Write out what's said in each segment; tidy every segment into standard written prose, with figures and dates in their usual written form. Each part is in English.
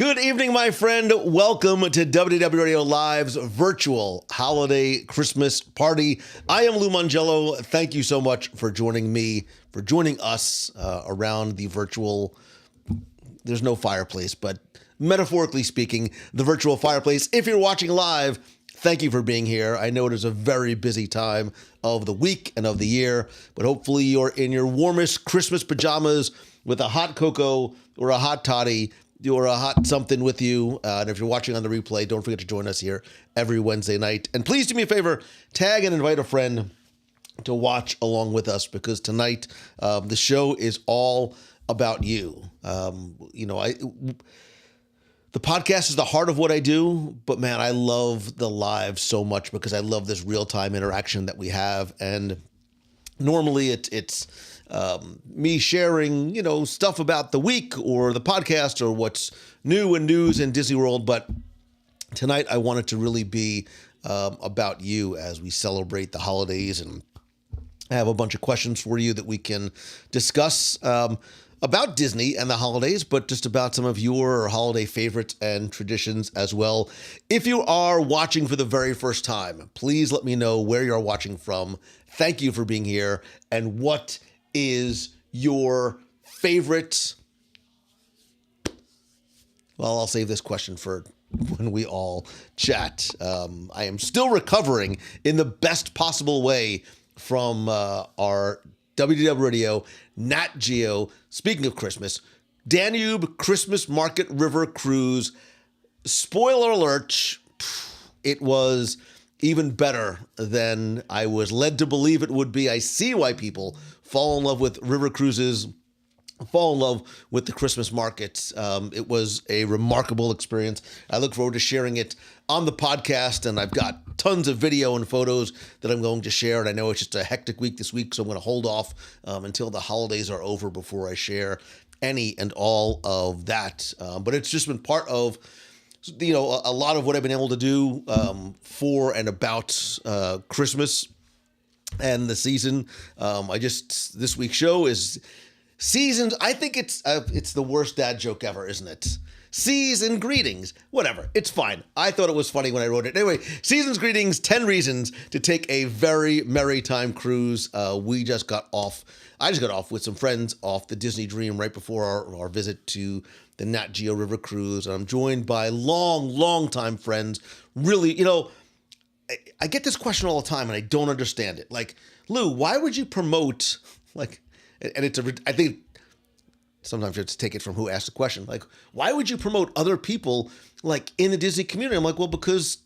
Good evening, my friend. Welcome to WDW Radio Live's virtual holiday Christmas party. I am Lou Mangello. Thank you so much for joining me, for joining us around the virtual, there's no fireplace, but metaphorically speaking, the virtual fireplace. If you're watching live, thank you for being here. I know it is a very busy time of the week and of the year, but hopefully you're in your warmest Christmas pajamas with a hot cocoa or a hot toddy or a hot something with you. And if you're watching on the replay, don't forget to join us here every Wednesday night. And please do me a favor, tag and invite a friend to watch along with us, because tonight the show is all about you. The podcast is the heart of what I do, but man, I love the live so much because I love this real-time interaction that we have. And normally it's me sharing, stuff about the week or the podcast or what's new and news in Disney World. But tonight I want it to really be about you as we celebrate the holidays. And I have a bunch of questions for you that we can discuss about Disney and the holidays, but just about some of your holiday favorites and traditions as well. If you are watching for the very first time, please let me know where you're watching from. Thank you for being here. And what is your favorite? Well, I'll save this question for when we all chat. I am still recovering in the best possible way from our WDW Radio Nat Geo, speaking of Christmas, Danube Christmas Market River Cruise. Spoiler alert, it was even better than I was led to believe it would be. I see why people fall in love with river cruises, fall in love with the Christmas markets. It was a remarkable experience. I look forward to sharing it on the podcast, and I've got tons of video and photos that I'm going to share. And I know it's just a hectic week this week, so I'm going to hold off until the holidays are over before I share any and all of that. But it's just been part of a lot of what I've been able to do for and about Christmas and the season. This week's show is seasons. I think it's the worst dad joke ever, isn't it? Season greetings, whatever. It's fine. I thought it was funny when I wrote it. Anyway, season's greetings, 10 reasons to take a very merry time cruise. I just got off with some friends off the Disney Dream right before our visit to the Nat Geo River Cruise. And I'm joined by long time friends. Really, I get this question all the time and I don't understand it. Like, Lou, why would you promote, I think sometimes you have to take it from who asked the question. Like, why would you promote other people in the Disney community? I'm like, well, because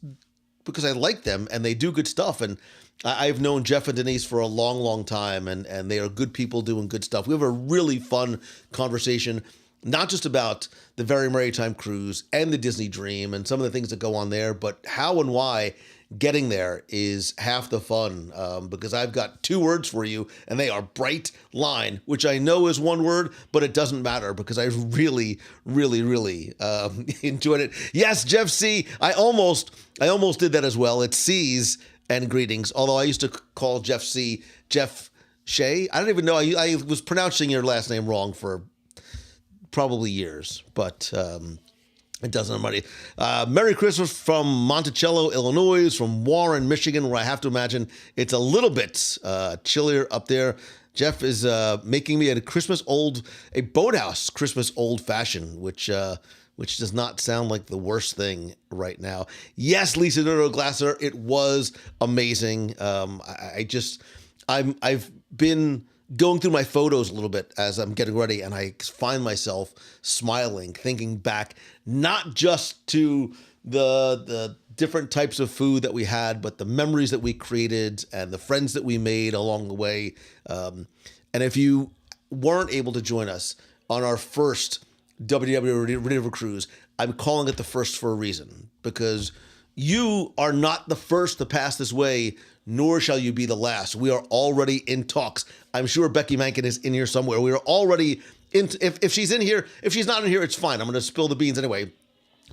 I like them and they do good stuff. And I've known Jeff and Denise for a long time, and they are good people doing good stuff. We have a really fun conversation, not just about the Very Merry Time Cruise and the Disney Dream and some of the things that go on there, but how and why getting there is half the fun, because I've got two words for you, and they are bright line, which I know is one word, but it doesn't matter because I really enjoyed it. Yes, Jeff C. I almost did that as well. It's C's and greetings, although I used to call Jeff C. Jeff Shea. I don't even know. I was pronouncing your last name wrong for probably years, but it doesn't matter. Merry Christmas from Monticello, Illinois, from Warren, Michigan, where I have to imagine it's a little bit chillier up there. Jeff is making me a boathouse Christmas old fashioned, which does not sound like the worst thing right now. Yes, Lisa Dodo Glasser, it was amazing. I've been going through my photos a little bit as I'm getting ready, and I find myself smiling, thinking back, not just to the different types of food that we had, but the memories that we created and the friends that we made along the way. And if you weren't able to join us on our first WDW River Cruise, I'm calling it the first for a reason, because you are not the first to pass this way, nor shall you be the last. We are already in talks. I'm sure Becky Mankin is in here somewhere. We are already in. If she's in here, if she's not in here, it's fine. I'm going to spill the beans anyway.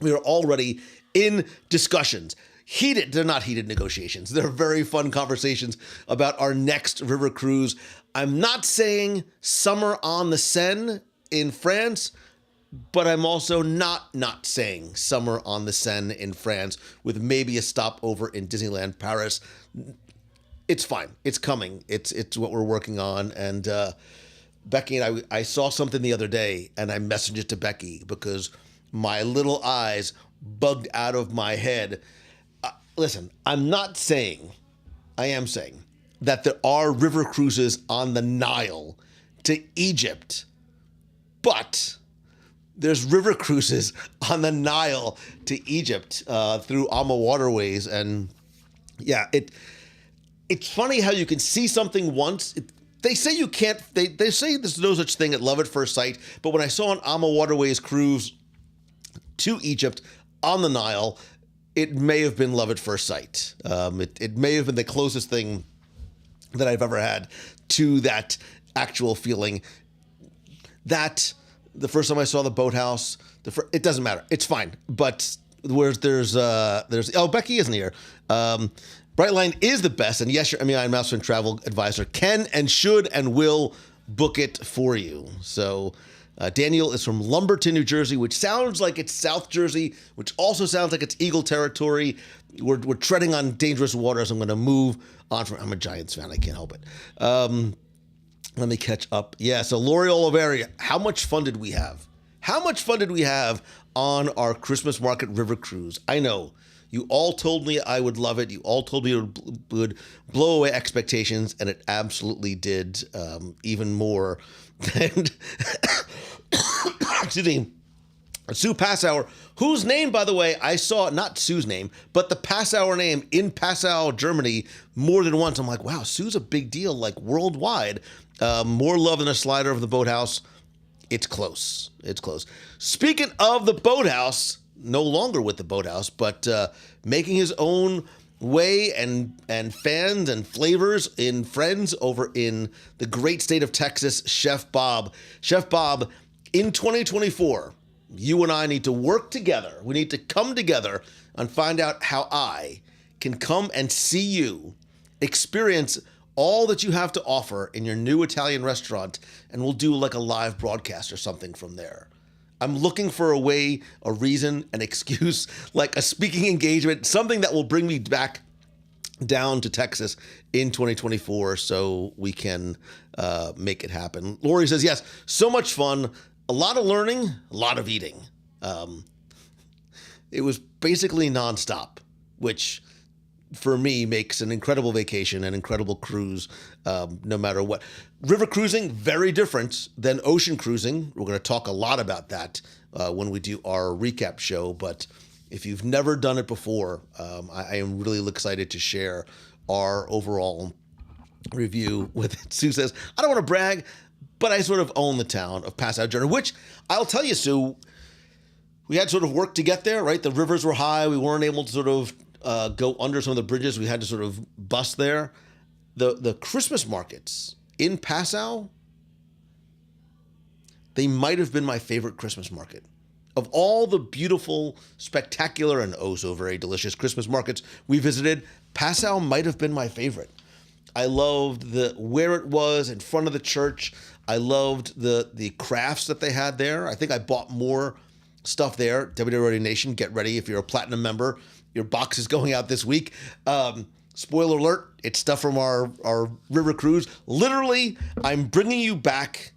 We are already in discussions. They're not heated negotiations. They're very fun conversations about our next river cruise. I'm not saying summer on the Seine in France, but I'm also not saying summer on the Seine in France with maybe a stopover in Disneyland Paris. It's fine. It's coming. It's what we're working on. And Becky and I saw something the other day, and I messaged it to Becky because my little eyes bugged out of my head. Listen, I'm not saying, I am saying that there are river cruises on the Nile to Egypt, but there's river cruises on the Nile to Egypt through AMA waterways. And yeah, it's funny how you can see something once. They say you can't, they say there's no such thing at love at first sight, but when I saw an AMA waterways cruise to Egypt on the Nile, it may have been love at first sight. It may have been the closest thing that I've ever had to that actual feeling. That the first time I saw the boathouse, it doesn't matter. It's fine. But there's Becky isn't here. Brightline is the best, and yes, your MEI Mouse and Travel Advisor can and should and will book it for you. So. Daniel is from Lumberton, New Jersey, which sounds like it's South Jersey, which also sounds like it's Eagle territory. We're treading on dangerous waters. I'm going to move on from. I'm a Giants fan. I can't help it. Let me catch up. Yeah, so Lori Oliveria, how much fun did we have? How much fun did we have on our Christmas Market River Cruise? I know. You all told me I would love it. You all told me it would blow away expectations, and it absolutely did, even more than, excuse me, Sue Passauer, whose name, by the way, I saw, not Sue's name, but the Passauer name in Passau, Germany, more than once. I'm like, wow, Sue's a big deal, like worldwide. More love than a slider of the boathouse. It's close. It's close. Speaking of the boathouse, no longer with the boathouse, but making his own way and fans and flavors in friends over in the great state of Texas, Chef Bob. Chef Bob, in 2024, you and I need to work together. We need to come together and find out how I can come and see you, experience all that you have to offer in your new Italian restaurant, and we'll do like a live broadcast or something from there. I'm looking for a way, a reason, an excuse, like a speaking engagement, something that will bring me back down to Texas in 2024 so we can make it happen. Lori says, yes, so much fun, a lot of learning, a lot of eating. It was basically nonstop, which for me makes an incredible vacation, an incredible cruise, no matter what. River cruising, very different than ocean cruising. We're going to talk a lot about that when we do our recap show. But if you've never done it before, I am really excited to share our overall review with it. Sue says, I don't want to brag, but I sort of own the town of Passau, Germany, which I'll tell you, Sue, we had sort of work to get there, right? The rivers were high. We weren't able to sort of go under some of the bridges. We had to sort of bust there. The Christmas markets in Passau, they might have been my favorite Christmas market. Of all the beautiful, spectacular, and oh so very delicious Christmas markets we visited, Passau might have been my favorite. I loved where it was in front of the church. I loved the crafts that they had there. I think I bought more stuff there. WDW Nation, get ready. If you're a platinum member, your box is going out this week. Spoiler alert, it's stuff from our river cruise. Literally, I'm bringing you back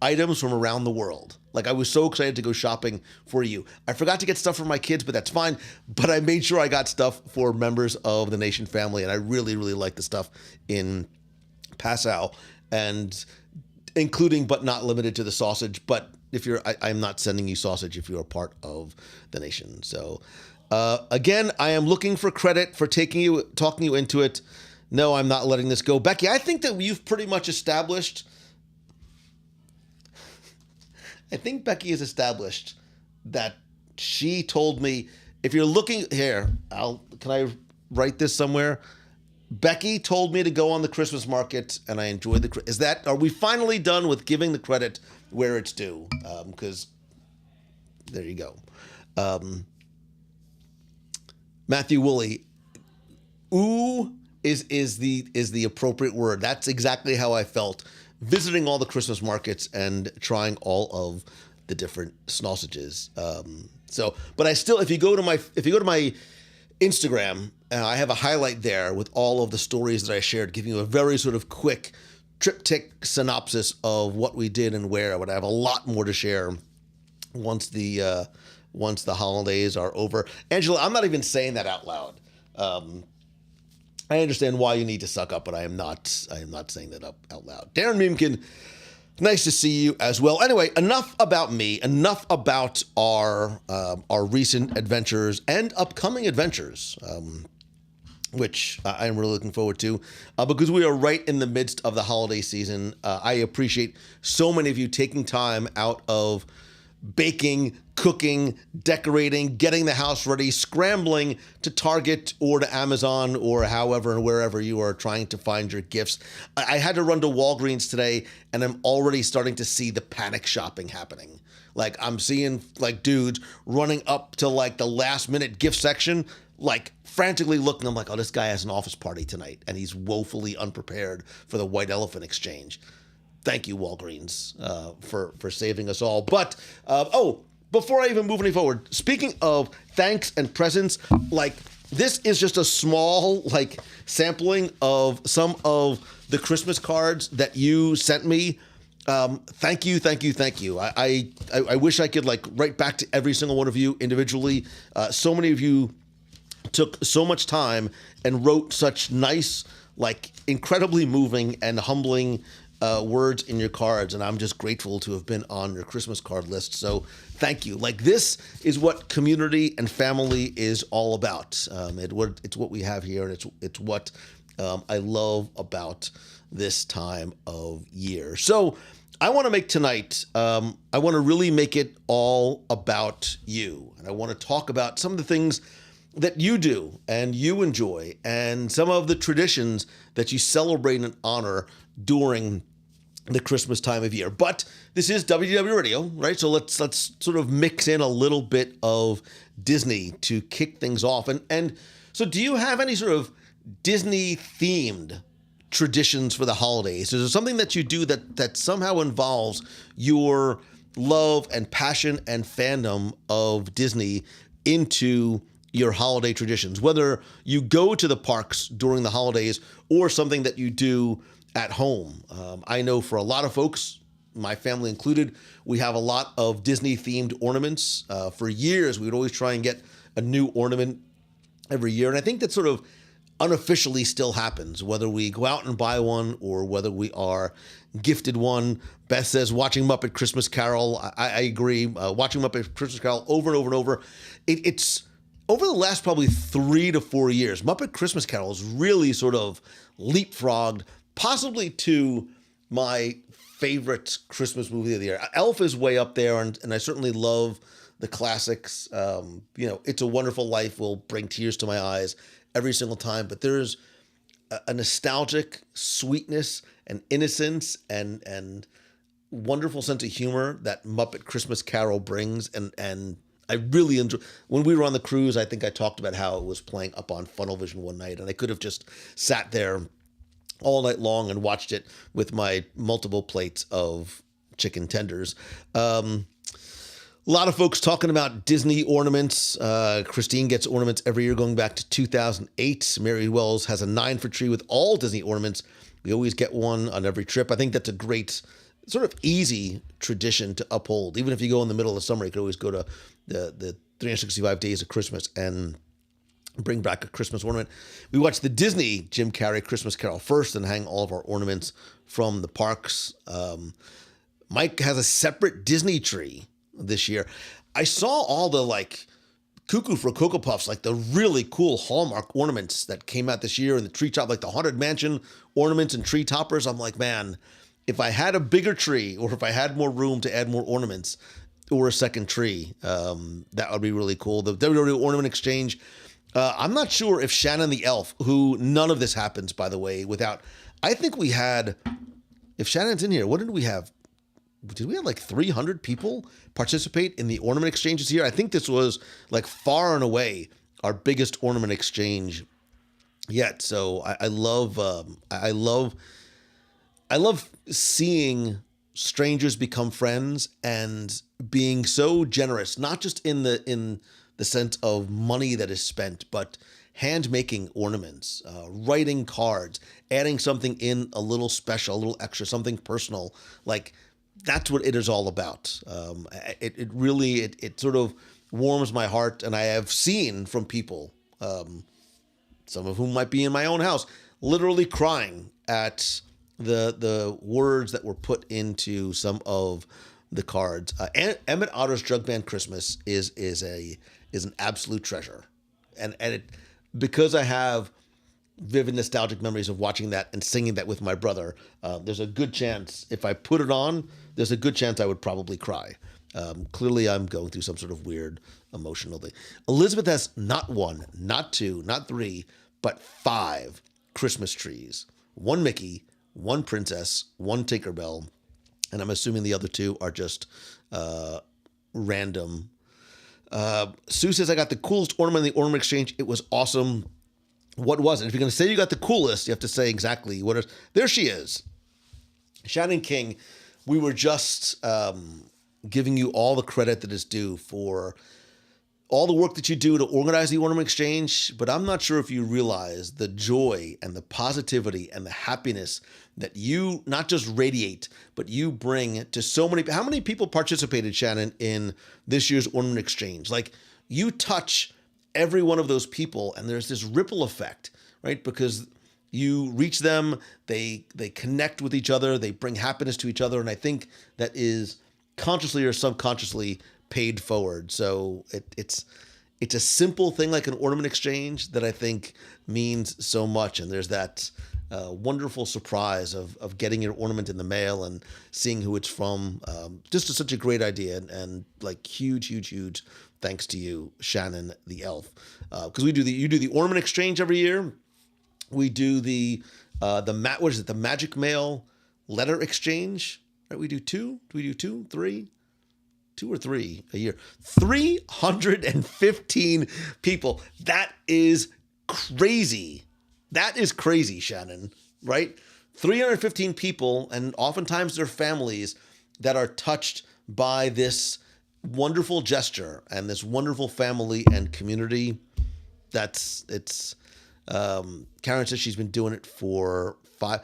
items from around the world. Like, I was so excited to go shopping for you. I forgot to get stuff for my kids, but that's fine. But I made sure I got stuff for members of the Nation family, and I really, really like the stuff in Passau, and including but not limited to the sausage. But if I'm not sending you sausage if you're a part of the Nation. So again, I am looking for credit for talking you into it. No, I'm not letting this go. Becky, I think that you've pretty much established. I think Becky has established that she told me, if you're looking here, can I write this somewhere? Becky told me to go on the Christmas market, and I enjoyed are we finally done with giving the credit where it's due? Because there you go. Matthew Woolley, ooh is the appropriate word. That's exactly how I felt visiting all the Christmas markets and trying all of the different sausages. But I still, if you go to my Instagram, I have a highlight there with all of the stories that I shared, giving you a very sort of quick triptych synopsis of what we did and where. But I have a lot more to share once the holidays are over. Angela, I'm not even saying that out loud. I understand why you need to suck up, but I am not saying that out loud. Darren Meemkin, nice to see you as well. Anyway, enough about me. Enough about our recent adventures and upcoming adventures, which I am really looking forward to, because we are right in the midst of the holiday season. I appreciate so many of you taking time out of baking, cooking, decorating, getting the house ready, scrambling to Target or to Amazon or however and wherever you are trying to find your gifts. I had to run to Walgreens today, and I'm already starting to see the panic shopping happening. Like, I'm seeing like dudes running up to like the last minute gift section, like frantically looking. I'm like, oh, this guy has an office party tonight, and he's woefully unprepared for the white elephant exchange. Thank you, Walgreens, for saving us all. But, before I even move any forward, speaking of thanks and presents, like, this is just a small, like, sampling of some of the Christmas cards that you sent me. Thank you, thank you, thank you. I wish I could, like, write back to every single one of you individually. So many of you took so much time and wrote such nice, like, incredibly moving and humbling words in your cards, and I'm just grateful to have been on your Christmas card list. So thank you. Like, this is what community and family is all about. It's what we have here, and it's what I love about this time of year. So I want to make tonight, I want to really make it all about you, and I want to talk about some of the things that you do and you enjoy, and some of the traditions that you celebrate and honor during the Christmas time of year. But this is WDW Radio, right? So let's sort of mix in a little bit of Disney to kick things off. And so, do you have any sort of Disney themed traditions for the holidays? Is there something that you do that somehow involves your love and passion and fandom of Disney into your holiday traditions, whether you go to the parks during the holidays or something that you do at home? I know for a lot of folks, my family included, we have a lot of Disney-themed ornaments. For years, we would always try and get a new ornament every year. And I think that sort of unofficially still happens, whether we go out and buy one or whether we are gifted one. Beth says, watching Muppet Christmas Carol. I agree. Watching Muppet Christmas Carol over and over and over. It's over the last probably 3 to 4 years, Muppet Christmas Carol has really sort of leapfrogged possibly to my favorite Christmas movie of the year. Elf is way up there, and I certainly love the classics. It's a Wonderful Life will bring tears to my eyes every single time, but there's a nostalgic sweetness and innocence and wonderful sense of humor that Muppet Christmas Carol brings, and I really enjoy. When we were on the cruise, I think I talked about how it was playing up on Funnel Vision one night, and I could have just sat there all night long and watched it with my multiple plates of chicken tenders. A lot of folks talking about Disney ornaments. Christine gets ornaments every year going back to 2008. Mary Wells has a 9 for tree with all Disney ornaments. We always get one on every trip. I think that's a great, sort of easy tradition to uphold. Even if you go in the middle of summer, you could always go to the 365 days of Christmas and bring back a Christmas ornament. We watched the Disney Jim Carrey Christmas Carol first and hang all of our ornaments from the parks. Mike has a separate Disney tree this year. I saw all the like Cuckoo for Cocoa Puffs, like the really cool Hallmark ornaments that came out this year, and the tree top, like the Haunted Mansion ornaments and tree toppers. I'm like, man, if I had a bigger tree or if I had more room to add more ornaments or a second tree, that would be really cool. The WDW Ornament Exchange, I'm not sure if Shannon the Elf, who none of this happens, by the way, without, I think we had, if Shannon's in here, what did we have? Did we have like 300 people participate in the ornament exchange this year? I think this was like far and away our biggest ornament exchange yet. So I love seeing strangers become friends, and being so generous, not just in the sense of money that is spent, but hand making ornaments, writing cards, adding something in a little special, a little extra, something personal. Like, that's what it is all about. It really it sort of warms my heart, and I have seen from people, some of whom might be in my own house, literally crying at the words that were put into some of the cards. Emmett Otter's Drug Band Christmas is an absolute treasure, and it, because I have vivid nostalgic memories of watching that and singing that with my brother. There's a good chance, if I put it on, there's a good chance I would probably cry. Clearly, I'm going through some sort of weird emotional thing. Elizabeth has not one, not two, not three, but 5 Christmas trees. 1 Mickey, 1 Princess, 1 Tinkerbell, and I'm assuming the other 2 are just random. Sue says, I got the coolest ornament in the ornament exchange. It was awesome. What was it? If you're going to say you got the coolest, you have to say exactly what it is. There she is. Shannon King, we were just giving you all the credit that is due for all the work that you do to organize the ornament exchange, but I'm not sure if you realize the joy and the positivity and the happiness that you not just radiate, but you bring to so many. How many people participated, Shannon, in this year's ornament exchange? Like, you touch every one of those people, and there's this ripple effect, right? Because you reach them, they connect with each other, they bring happiness to each other, and I think that is consciously or subconsciously paid forward. So it's a simple thing like an ornament exchange that I think means so much, and there's that wonderful surprise of getting your ornament in the mail and seeing who it's from. Just such a great idea, and like huge thanks to you, Shannon the elf, because you do the ornament exchange every year. We do the magic mail letter exchange, right? We do 2. Do we do 2, 3? 2 or 3 a year. 315 people. That is crazy. That is crazy, Shannon, right? 315 people, and oftentimes their families, that are touched by this wonderful gesture and this wonderful family and community. Karen says she's been doing it for 5.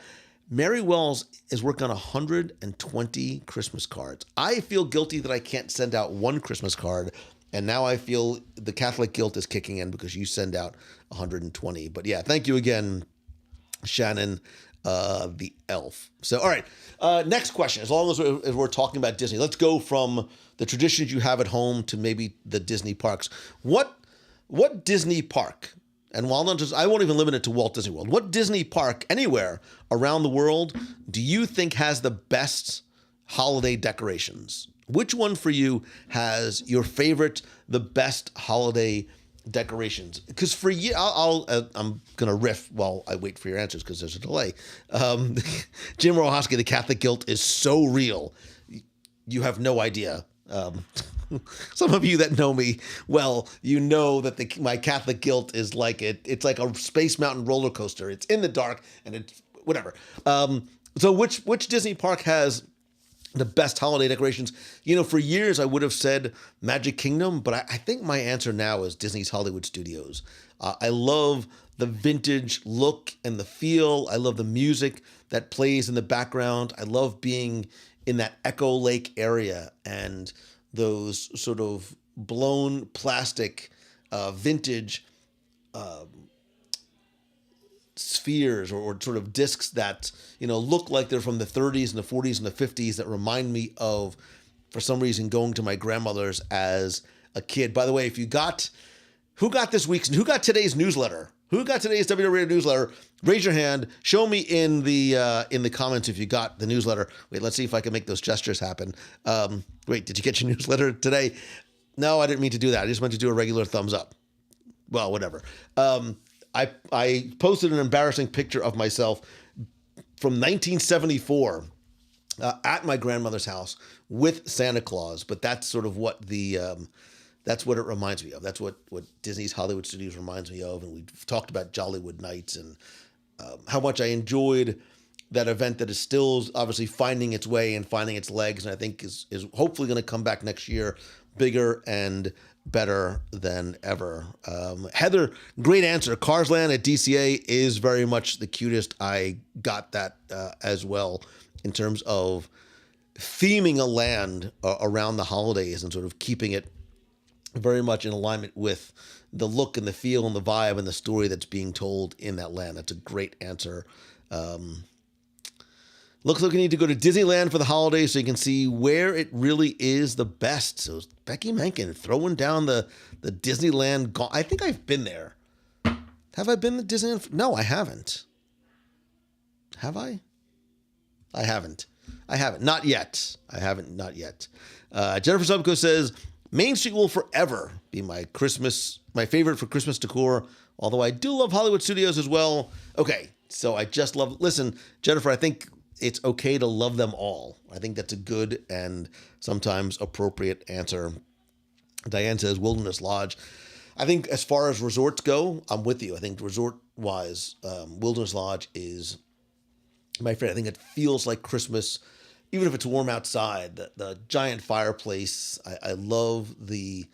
Mary Wells is working on 120 Christmas cards. I feel guilty that I can't send out 1 Christmas card, and now I feel the Catholic guilt is kicking in because you send out 120. But yeah, thank you again, Shannon, the elf. So, all right, next question. As long as we're talking about Disney, let's go from the traditions you have at home to maybe the Disney parks. What Disney park? And while not just, I won't even limit it to Walt Disney World. What Disney park anywhere around the world do you think has the best holiday decorations? Which one for you has your favorite, the best holiday decorations? Because for you, I'm gonna riff while I wait for your answers because there's a delay. Jim Rohoski, the Catholic guilt is so real, you have no idea. Some of you that know me well, you know that my Catholic guilt is like it's like a Space Mountain roller coaster. It's in the dark and it's whatever. So which Disney park has the best holiday decorations? You know, for years I would have said Magic Kingdom, but I think my answer now is Disney's Hollywood Studios. I love the vintage look and the feel. I love the music that plays in the background. I love being in that Echo Lake area and those sort of blown plastic, vintage spheres or sort of discs that, look like they're from the 30s and the 40s and the 50s that remind me of, for some reason, going to my grandmother's as a kid. By the way, who got today's newsletter? Who got today's WDW Radio newsletter? Raise your hand. Show me in the comments if you got the newsletter. Wait, let's see if I can make those gestures happen. Wait, did you get your newsletter today? No, I didn't mean to do that. I just meant to do a regular thumbs up. Well, whatever. I posted an embarrassing picture of myself from 1974 at my grandmother's house with Santa Claus, but that's sort of what that's what it reminds me of. That's what Disney's Hollywood Studios reminds me of. And we've talked about Jollywood Nights and how much I enjoyed that event that is still obviously finding its way and finding its legs, and I think is hopefully going to come back next year bigger and better than ever. Heather, great answer. Cars Land at DCA is very much the cutest. I got that as well in terms of theming a land around the holidays and sort of keeping it very much in alignment with the look and the feel and the vibe and the story that's being told in that land. That's a great answer. Looks like we need to go to Disneyland for the holidays so you can see where it really is the best. So Becky Menken throwing down the Disneyland. I think I've been there. Have I been to Disneyland? No, I haven't. Have I? I haven't. Not yet. I haven't. Not yet. Jennifer Subko says, Main Street will forever be my favorite for Christmas decor, although I do love Hollywood Studios as well. Okay, so I just love, listen, Jennifer, I think it's okay to love them all. I think that's a good and sometimes appropriate answer. Diane says Wilderness Lodge. I think as far as resorts go, I'm with you. I think resort-wise, Wilderness Lodge is my favorite. I think it feels like Christmas, even if it's warm outside. The giant fireplace. I love the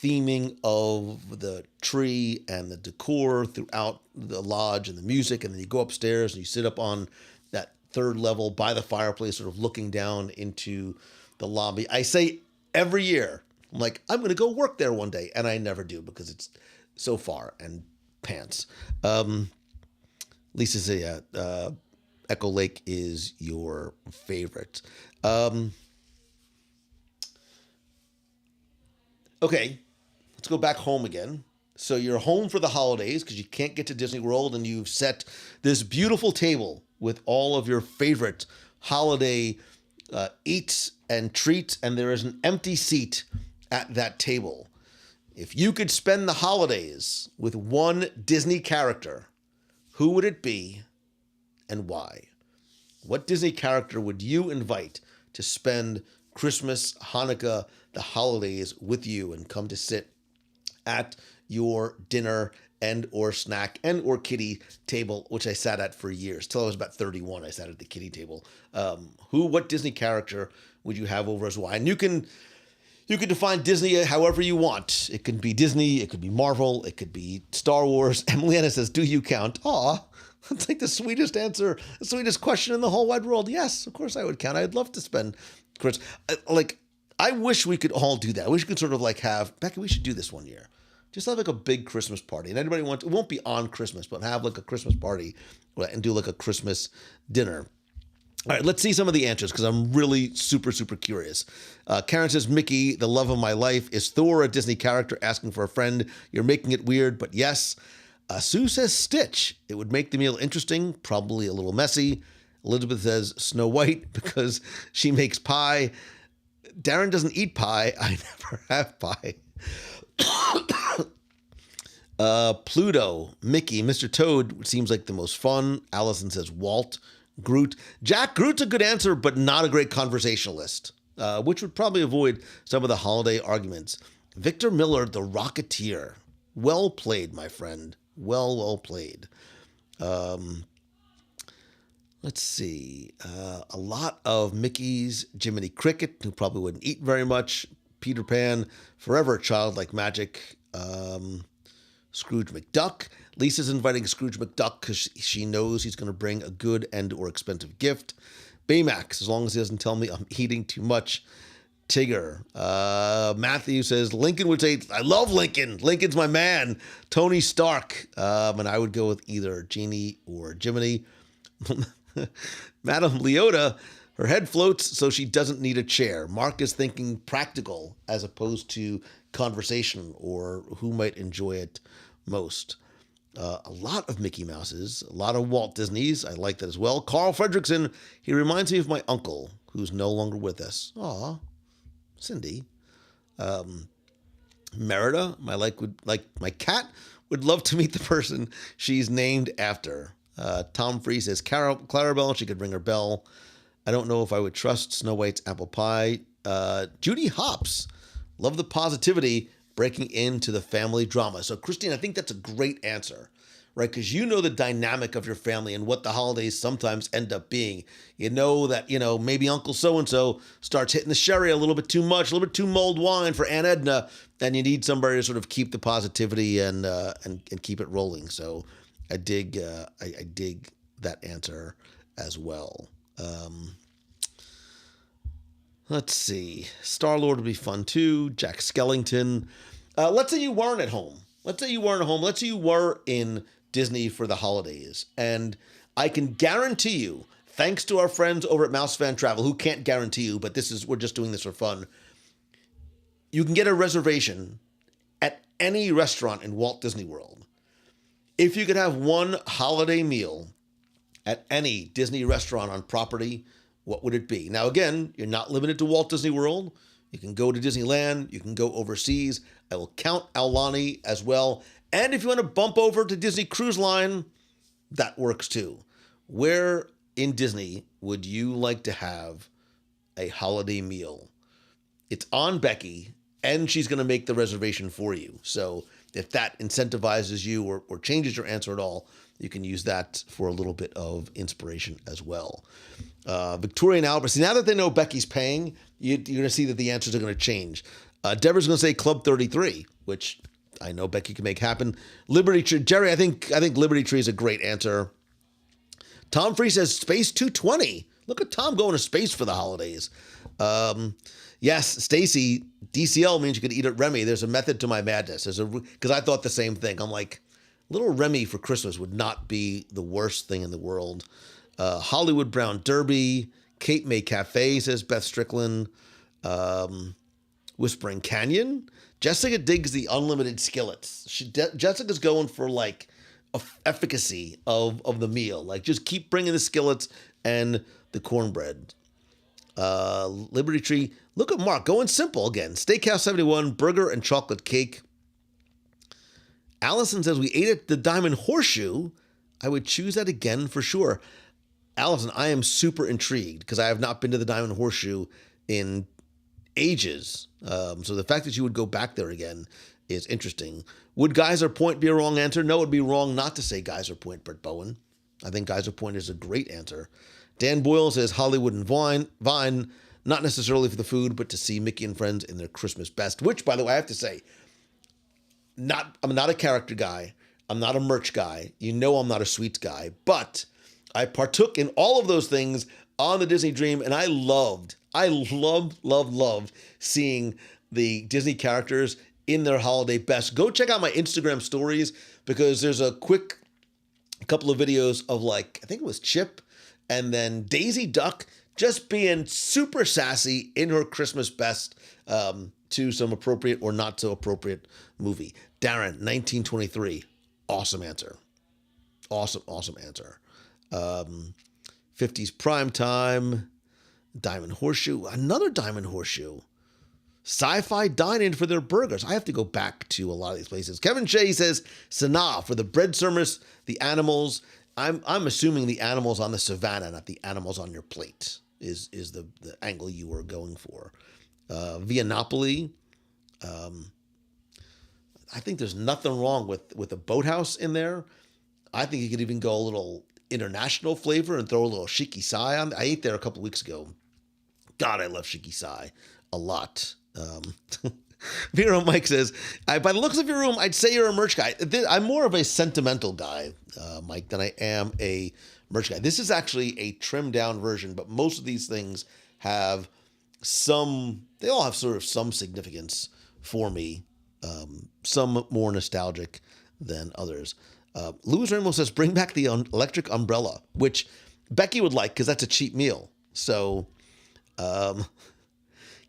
theming of the tree and the decor throughout the lodge and the music. And then you go upstairs and you sit up on that third level by the fireplace, sort of looking down into the lobby. I say every year, I'm like, I'm going to go work there one day. And I never do because it's so far and pants. Lisa says, yeah, Echo Lake is your favorite. Okay, let's go back home again. So you're home for the holidays because you can't get to Disney World, and you've set this beautiful table with all of your favorite holiday eats and treats, and there is an empty seat at that table. If you could spend the holidays with one Disney character, who would it be and why? What Disney character would you invite to spend Christmas, Hanukkah, the holidays with you and come to sit at your dinner and or snack and or kiddie table, which I sat at for years. Till I was about 31, I sat at the kiddie table. What Disney character would you have over as well? And you can define Disney however you want. It could be Disney, it could be Marvel, it could be Star Wars. Emily Anna says, do you count? Aw, that's like the sweetest answer, the sweetest question in the whole wide world. Yes, of course I would count. I'd love to spend Christmas. I wish we could all do that. I wish we could sort of have, Becky, we should do this one year. Just have a big Christmas party. And anybody wants, it won't be on Christmas, but have a Christmas party and do a Christmas dinner. All right, let's see some of the answers because I'm really super, super curious. Karen says, Mickey, the love of my life. Is Thor a Disney character? Asking for a friend. You're making it weird, but yes. Sue says Stitch. It would make the meal interesting, probably a little messy. Elizabeth says Snow White because she makes pie. Darren doesn't eat pie. I never have pie. Pluto, Mickey, Mr. Toad seems like the most fun. Allison says Walt. Groot. Jack, Groot's a good answer, but not a great conversationalist, which would probably avoid some of the holiday arguments. Victor Miller, the Rocketeer. Well played, my friend. Well played. Let's see. A lot of Mickey's. Jiminy Cricket, who probably wouldn't eat very much. Peter Pan, Forever a Child Like Magic. Scrooge McDuck. Lisa's inviting Scrooge McDuck because she knows he's going to bring a good and or expensive gift. Baymax, as long as he doesn't tell me I'm eating too much. Tigger. Matthew says Lincoln would say, I love Lincoln. Lincoln's my man. Tony Stark. And I would go with either Genie or Jiminy. Madame Leota, her head floats so she doesn't need a chair. Mark is thinking practical as opposed to conversation or who might enjoy it most. A lot of Mickey Mouses, a lot of Walt Disneys. I like that as well. Carl Fredrickson, he reminds me of my uncle who's no longer with us. Aw, Cindy. Merida, my cat would love to meet the person she's named after. Tom Free says Clarabelle, she could ring her bell. I don't know if I would trust Snow White's apple pie. Judy Hopps, love the positivity, breaking into the family drama. So, Christine, I think that's a great answer, right? Because you know the dynamic of your family and what the holidays sometimes end up being. You know that, maybe Uncle so-and-so starts hitting the sherry a little bit too much, a little bit too mulled wine for Aunt Edna, and you need somebody to sort of keep the positivity and keep it rolling. So I dig that answer as well. Let's see. Star-Lord would be fun too. Jack Skellington. Let's say you weren't at home. Let's say you were in Disney for the holidays. And I can guarantee you, thanks to our friends over at Mouse Fan Travel, who can't guarantee you, but we're just doing this for fun. You can get a reservation at any restaurant in Walt Disney World. If you could have one holiday meal at any Disney restaurant on property, what would it be? Now, again, you're not limited to Walt Disney World. You can go to Disneyland. You can go overseas. I will count Aulani as well. And if you want to bump over to Disney Cruise Line, that works too. Where in Disney would you like to have a holiday meal? It's on Becky, and she's going to make the reservation for you. So if that incentivizes you or changes your answer at all, you can use that for a little bit of inspiration as well. Victoria and Albert. See, now that they know Becky's paying, you're going to see that the answers are going to change. Deborah's going to say Club 33, which I know Becky can make happen. Liberty Tree. Jerry, I think Liberty Tree is a great answer. Tom Free says Space 220. Look at Tom going to space for the holidays. Yes, Stacy, DCL means you could eat at Remy. There's a method to my madness. Because I thought the same thing. I'm like, little Remy for Christmas would not be the worst thing in the world. Hollywood Brown Derby. Cape May Cafe, says Beth Strickland. Whispering Canyon. Jessica digs the unlimited skillets. Jessica's going for like efficacy of the meal. Like just keep bringing the skillets and the cornbread. Liberty Tree. Look at Mark going simple again. Steakhouse 71, burger and chocolate cake. Allison says we ate at the Diamond Horseshoe. I would choose that again for sure. Allison, I am super intrigued because I have not been to the Diamond Horseshoe in ages. So the fact that you would go back there again is interesting. Would Geyser Point be a wrong answer? No, it would be wrong not to say Geyser Point, Brett Bowen. I think Geyser Point is a great answer. Dan Boyle says Hollywood and Vine, not necessarily for the food, but to see Mickey and Friends in their Christmas best, which, by the way, I have to say, I'm not a character guy. I'm not a merch guy. You know I'm not a sweets guy, but I partook in all of those things on the Disney Dream, and I loved seeing the Disney characters in their holiday best. Go check out my Instagram stories because there's a quick couple of videos of I think it was Chip and then Daisy Duck just being super sassy in her Christmas best to some appropriate or not so appropriate movie. Darren, 1923. Awesome answer. Awesome answer. 50s prime time. Diamond Horseshoe. Another Diamond Horseshoe. Sci-Fi Dine-In for their burgers. I have to go back to a lot of these places. Kevin Shea says Sanaa for the bread service, the animals. I'm assuming the animals on the savannah, not the animals on your plate, is the angle you were going for. Via Napoli. I think there's nothing wrong with a boathouse in there. I think you could even go a little international flavor and throw a little Shiki Sai on. I ate there a couple weeks ago. God, I love Shiki Sai a lot. Vero Mike says, by the looks of your room, I'd say you're a merch guy. I'm more of a sentimental guy, Mike, than I am a merch guy. This is actually a trimmed down version, but most of these things have they all have sort of some significance for me. Some more nostalgic than others. Louis Rainbow says, bring back the electric umbrella, which Becky would like because that's a cheap meal. So,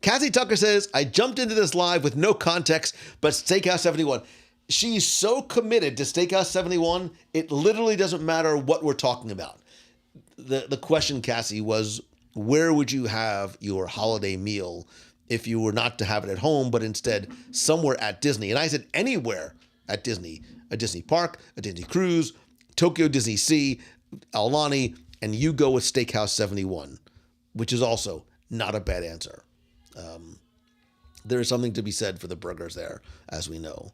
Cassie Tucker says, I jumped into this live with no context, but Steakhouse 71. She's so committed to Steakhouse 71, it literally doesn't matter what we're talking about. The question, Cassie, was where would you have your holiday meal if you were not to have it at home, but instead somewhere at Disney? And I said anywhere at Disney. A Disney park, a Disney cruise, Tokyo Disney Sea, Aulani, and you go with Steakhouse 71, which is also not a bad answer. There is something to be said for the burgers there, as we know.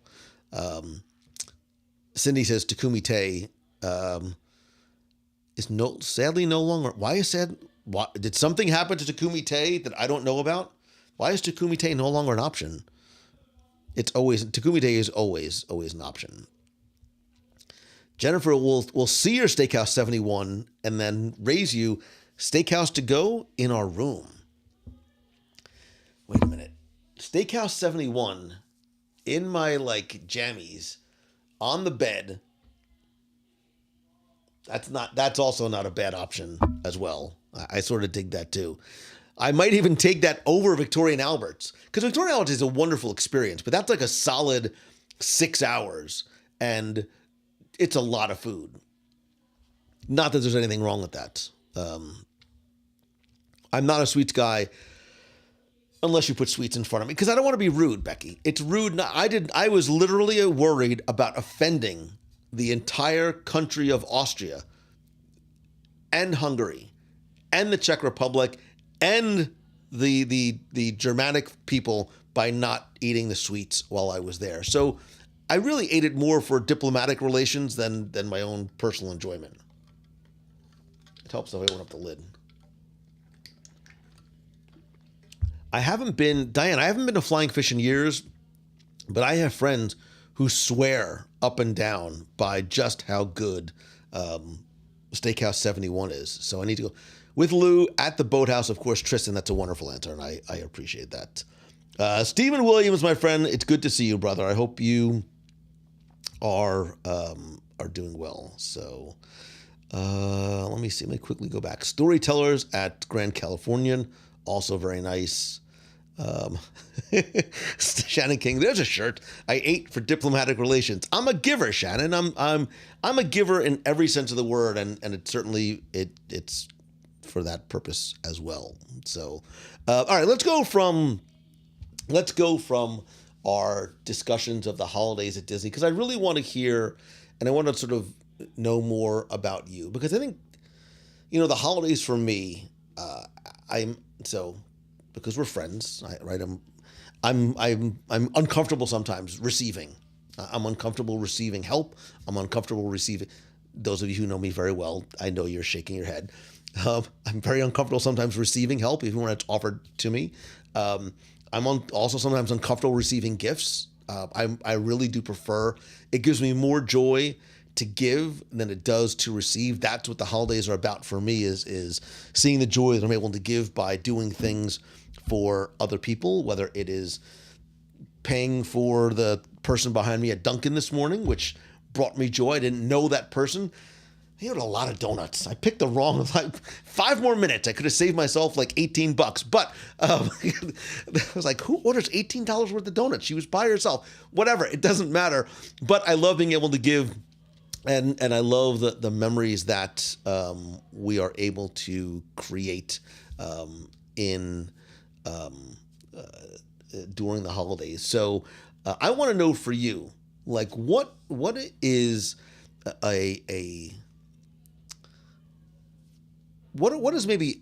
Cindy says Takumi Tay is sadly no longer. Why is sad? Why, did something happen to Takumi Tay that I don't know about? Why is Takumi Tay no longer an option? Takumi Tay is always an option. Jennifer will see your Steakhouse 71 and then raise you Steakhouse to go in our room. Wait a minute. Steakhouse 71 in my jammies on the bed. That's also not a bad option as well. I sort of dig that too. I might even take that over Victoria and Albert's, because Victoria and Albert's is a wonderful experience, but that's like a solid 6 hours and it's a lot of food. Not that there's anything wrong with that. I'm not a sweets guy unless you put sweets in front of me, because I don't want to be rude, Becky. It's rude. I was literally worried about offending the entire country of Austria and Hungary and the Czech Republic and the Germanic people by not eating the sweets while I was there. So I really ate it more for diplomatic relations than my own personal enjoyment. It helps if I open up the lid. Diane, I haven't been to Flying Fish in years, but I have friends who swear up and down by just how good Steakhouse 71 is. So I need to go with Lou at the Boathouse. Of course, Tristan, that's a wonderful answer, and I appreciate that. Stephen Williams, my friend, it's good to see you, brother. I hope you are doing well. So let me see. Let me quickly go back. Storytellers at Grand Californian, also very nice. Shannon King, there's a shirt. I ate for diplomatic relations. I'm a giver, Shannon. I'm a giver in every sense of the word, and it certainly it's for that purpose as well. So, all right, let's go from our discussions of the holidays at Disney, because I really want to hear and I want to sort of know more about you, because I think the holidays for me, because we're friends, right? I'm uncomfortable sometimes receiving. I'm uncomfortable receiving help. I'm uncomfortable receiving. Those of you who know me very well, I know you're shaking your head. I'm very uncomfortable sometimes receiving help, even when it's offered to me. I'm also sometimes uncomfortable receiving gifts. I really do prefer. It gives me more joy to give than it does to receive. That's what the holidays are about for me, is seeing the joy that I'm able to give by doing things for other people, whether it is paying for the person behind me at Dunkin' this morning, which brought me joy. I didn't know that person. He had a lot of donuts. I picked the wrong, 5 more minutes. I could have saved myself $18, but I was like, who orders $18 worth of donuts? She was by herself. Whatever, it doesn't matter. But I love being able to give, and I love the memories that we are able to create during the holidays. So I want to know for you, what is what is maybe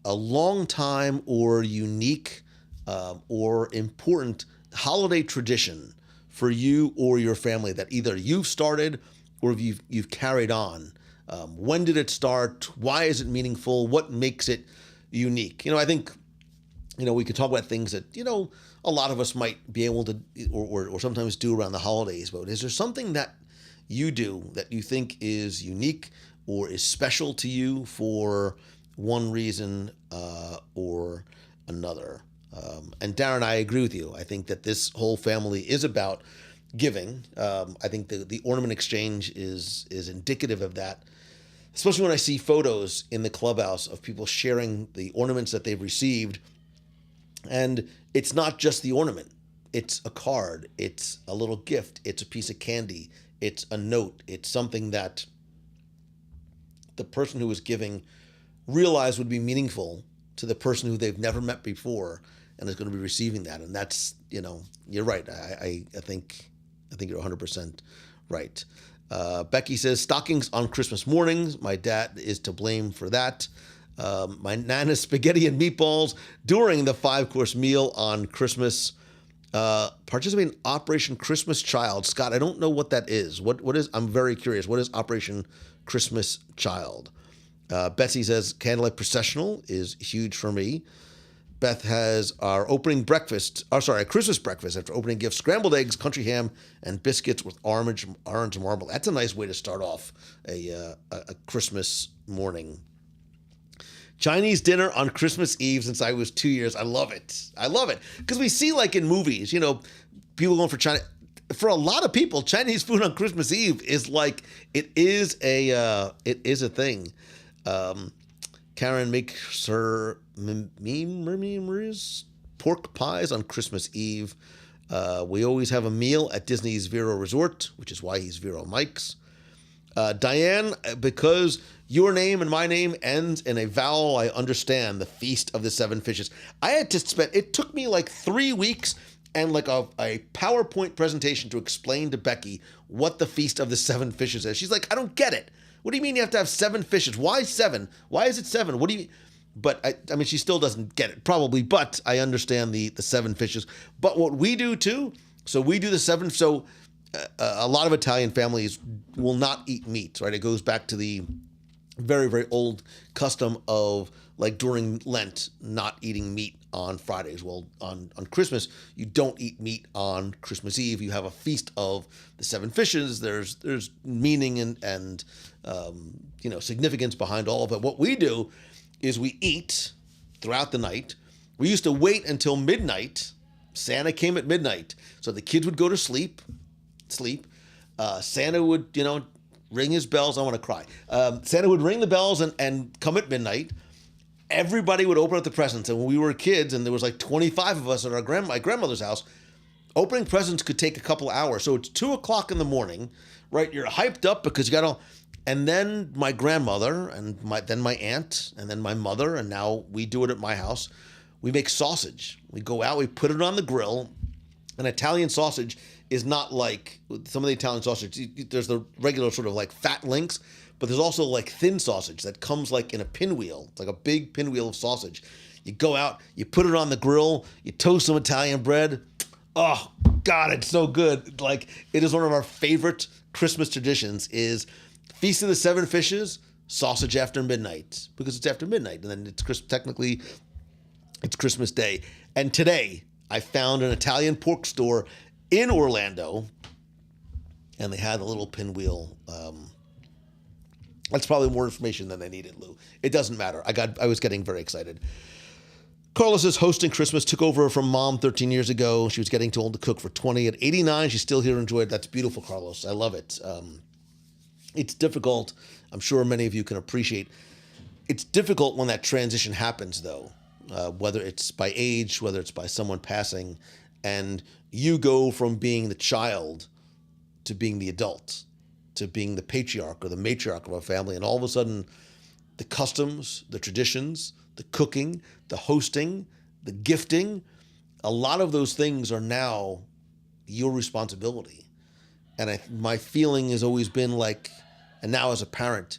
a long time or unique or important holiday tradition for you or your family that either you've started or you've carried on? When did it start? Why is it meaningful? What makes it unique? I think we could talk about things that a lot of us might be able to or sometimes do around the holidays. But is there something that you do that you think is unique or is special to you for one reason or another? And Darren, I agree with you. I think that this whole family is about giving. I think the ornament exchange is indicative of that, especially when I see photos in the clubhouse of people sharing the ornaments that they've received. And it's not just the ornament. It's a card. It's a little gift. It's a piece of candy. It's a note. It's something that the person who is giving realized would be meaningful to the person who they've never met before and is going to be receiving that. And that's, you're right. I think you're 100% right. Becky says, stockings on Christmas mornings. My dad is to blame for that. My Nana's spaghetti and meatballs during the 5-course meal on Christmas. Participate in Operation Christmas Child. Scott, I don't know what that is. What is? I'm very curious. What is Operation Christmas Child? Betsy says candlelight processional is huge for me. Beth has our opening breakfast, a Christmas breakfast after opening gifts, scrambled eggs, country ham, and biscuits with orange marble. That's a nice way to start off a Christmas morning. Chinese dinner on Christmas Eve since I was 2 years. I love it. I love it. Because we see, like in movies, people going for China. For a lot of people, Chinese food on Christmas Eve is like, it is a thing. Karen makes her pork pies on Christmas Eve. We always have a meal at Disney's Vero Resort, which is why he's Vero Mike's. Diane, because your name and my name ends in a vowel, I understand the Feast of the Seven Fishes. I had to spend, it took me like 3 weeks and like a PowerPoint presentation to explain to Becky what the Feast of the Seven Fishes is. She's like, I don't get it. What do you mean you have to have 7 fishes? Why 7? Why is it 7? What do you... But I mean, she still doesn't get it, probably, but I understand the 7 fishes. But what we do too, so we do the 7, so a lot of Italian families will not eat meat, right? It goes back to the very, very old custom of, like, during Lent, not eating meat on Fridays. Well, on Christmas, you don't eat meat on Christmas Eve. You have a feast of the 7 fishes. There's meaning and significance behind all of it. What we do is we eat throughout the night. We used to wait until midnight. Santa came at midnight, so the kids would go to sleep. Santa would, ring his bells. I want to cry. Santa would ring the bells and come at midnight. Everybody would open up the presents. And when we were kids, and there was like 25 of us at my grandmother's house, opening presents could take a couple hours. So it's 2:00 in the morning, right? You're hyped up because you got all. And then my grandmother and then my aunt and then my mother, and now we do it at my house. We make sausage. We go out, we put it on the grill. An Italian sausage is not like some of the Italian sausage. There's the regular sort of like fat links, but there's also like thin sausage that comes like in a pinwheel. It's like a big pinwheel of sausage. You go out, you put it on the grill, you toast some Italian bread. Oh, God, it's so good. Like, it is one of our favorite Christmas traditions is Feast of the 7 Fishes, sausage after midnight, because it's after midnight, and then technically it's Christmas Day. And today, I found an Italian pork store in Orlando, and they had a little pinwheel. That's probably more information than I needed, Lou. It doesn't matter. I was getting very excited. Carlos is hosting Christmas, took over from Mom 13 years ago. She was getting too old to cook for 20. At 89, she's still here to enjoy it. That's beautiful, Carlos. I love it. It's difficult. I'm sure many of you can appreciate. It's difficult when that transition happens, though, whether it's by age, whether it's by someone passing, and you go from being the child to being the adult, to being the patriarch or the matriarch of a family, and all of a sudden, the customs, the traditions, the cooking, the hosting, the gifting, a lot of those things are now your responsibility. And my feeling has always been like, and now as a parent,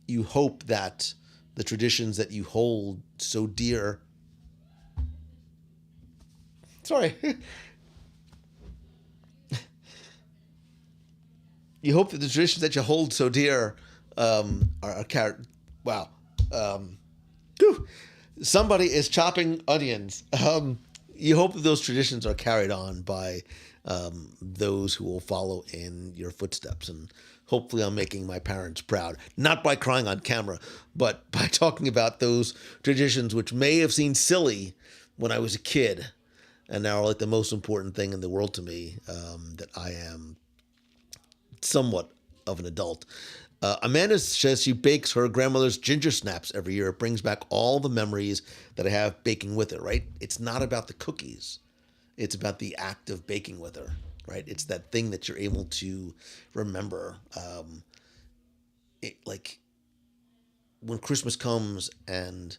you hope that the traditions that you hold so dear. Sorry. You hope that the traditions that you hold so dear are carried. Wow. Somebody is chopping onions. You hope that those traditions are carried on by those who will follow in your footsteps. And hopefully I'm making my parents proud, not by crying on camera, but by talking about those traditions which may have seemed silly when I was a kid and now are like the most important thing in the world to me, that I am somewhat of an adult. Amanda says she bakes her grandmother's ginger snaps every year. It brings back all the memories that I have baking with her, right? It's not about the cookies. It's about the act of baking with her, right? It's that thing that you're able to remember. Like when Christmas comes and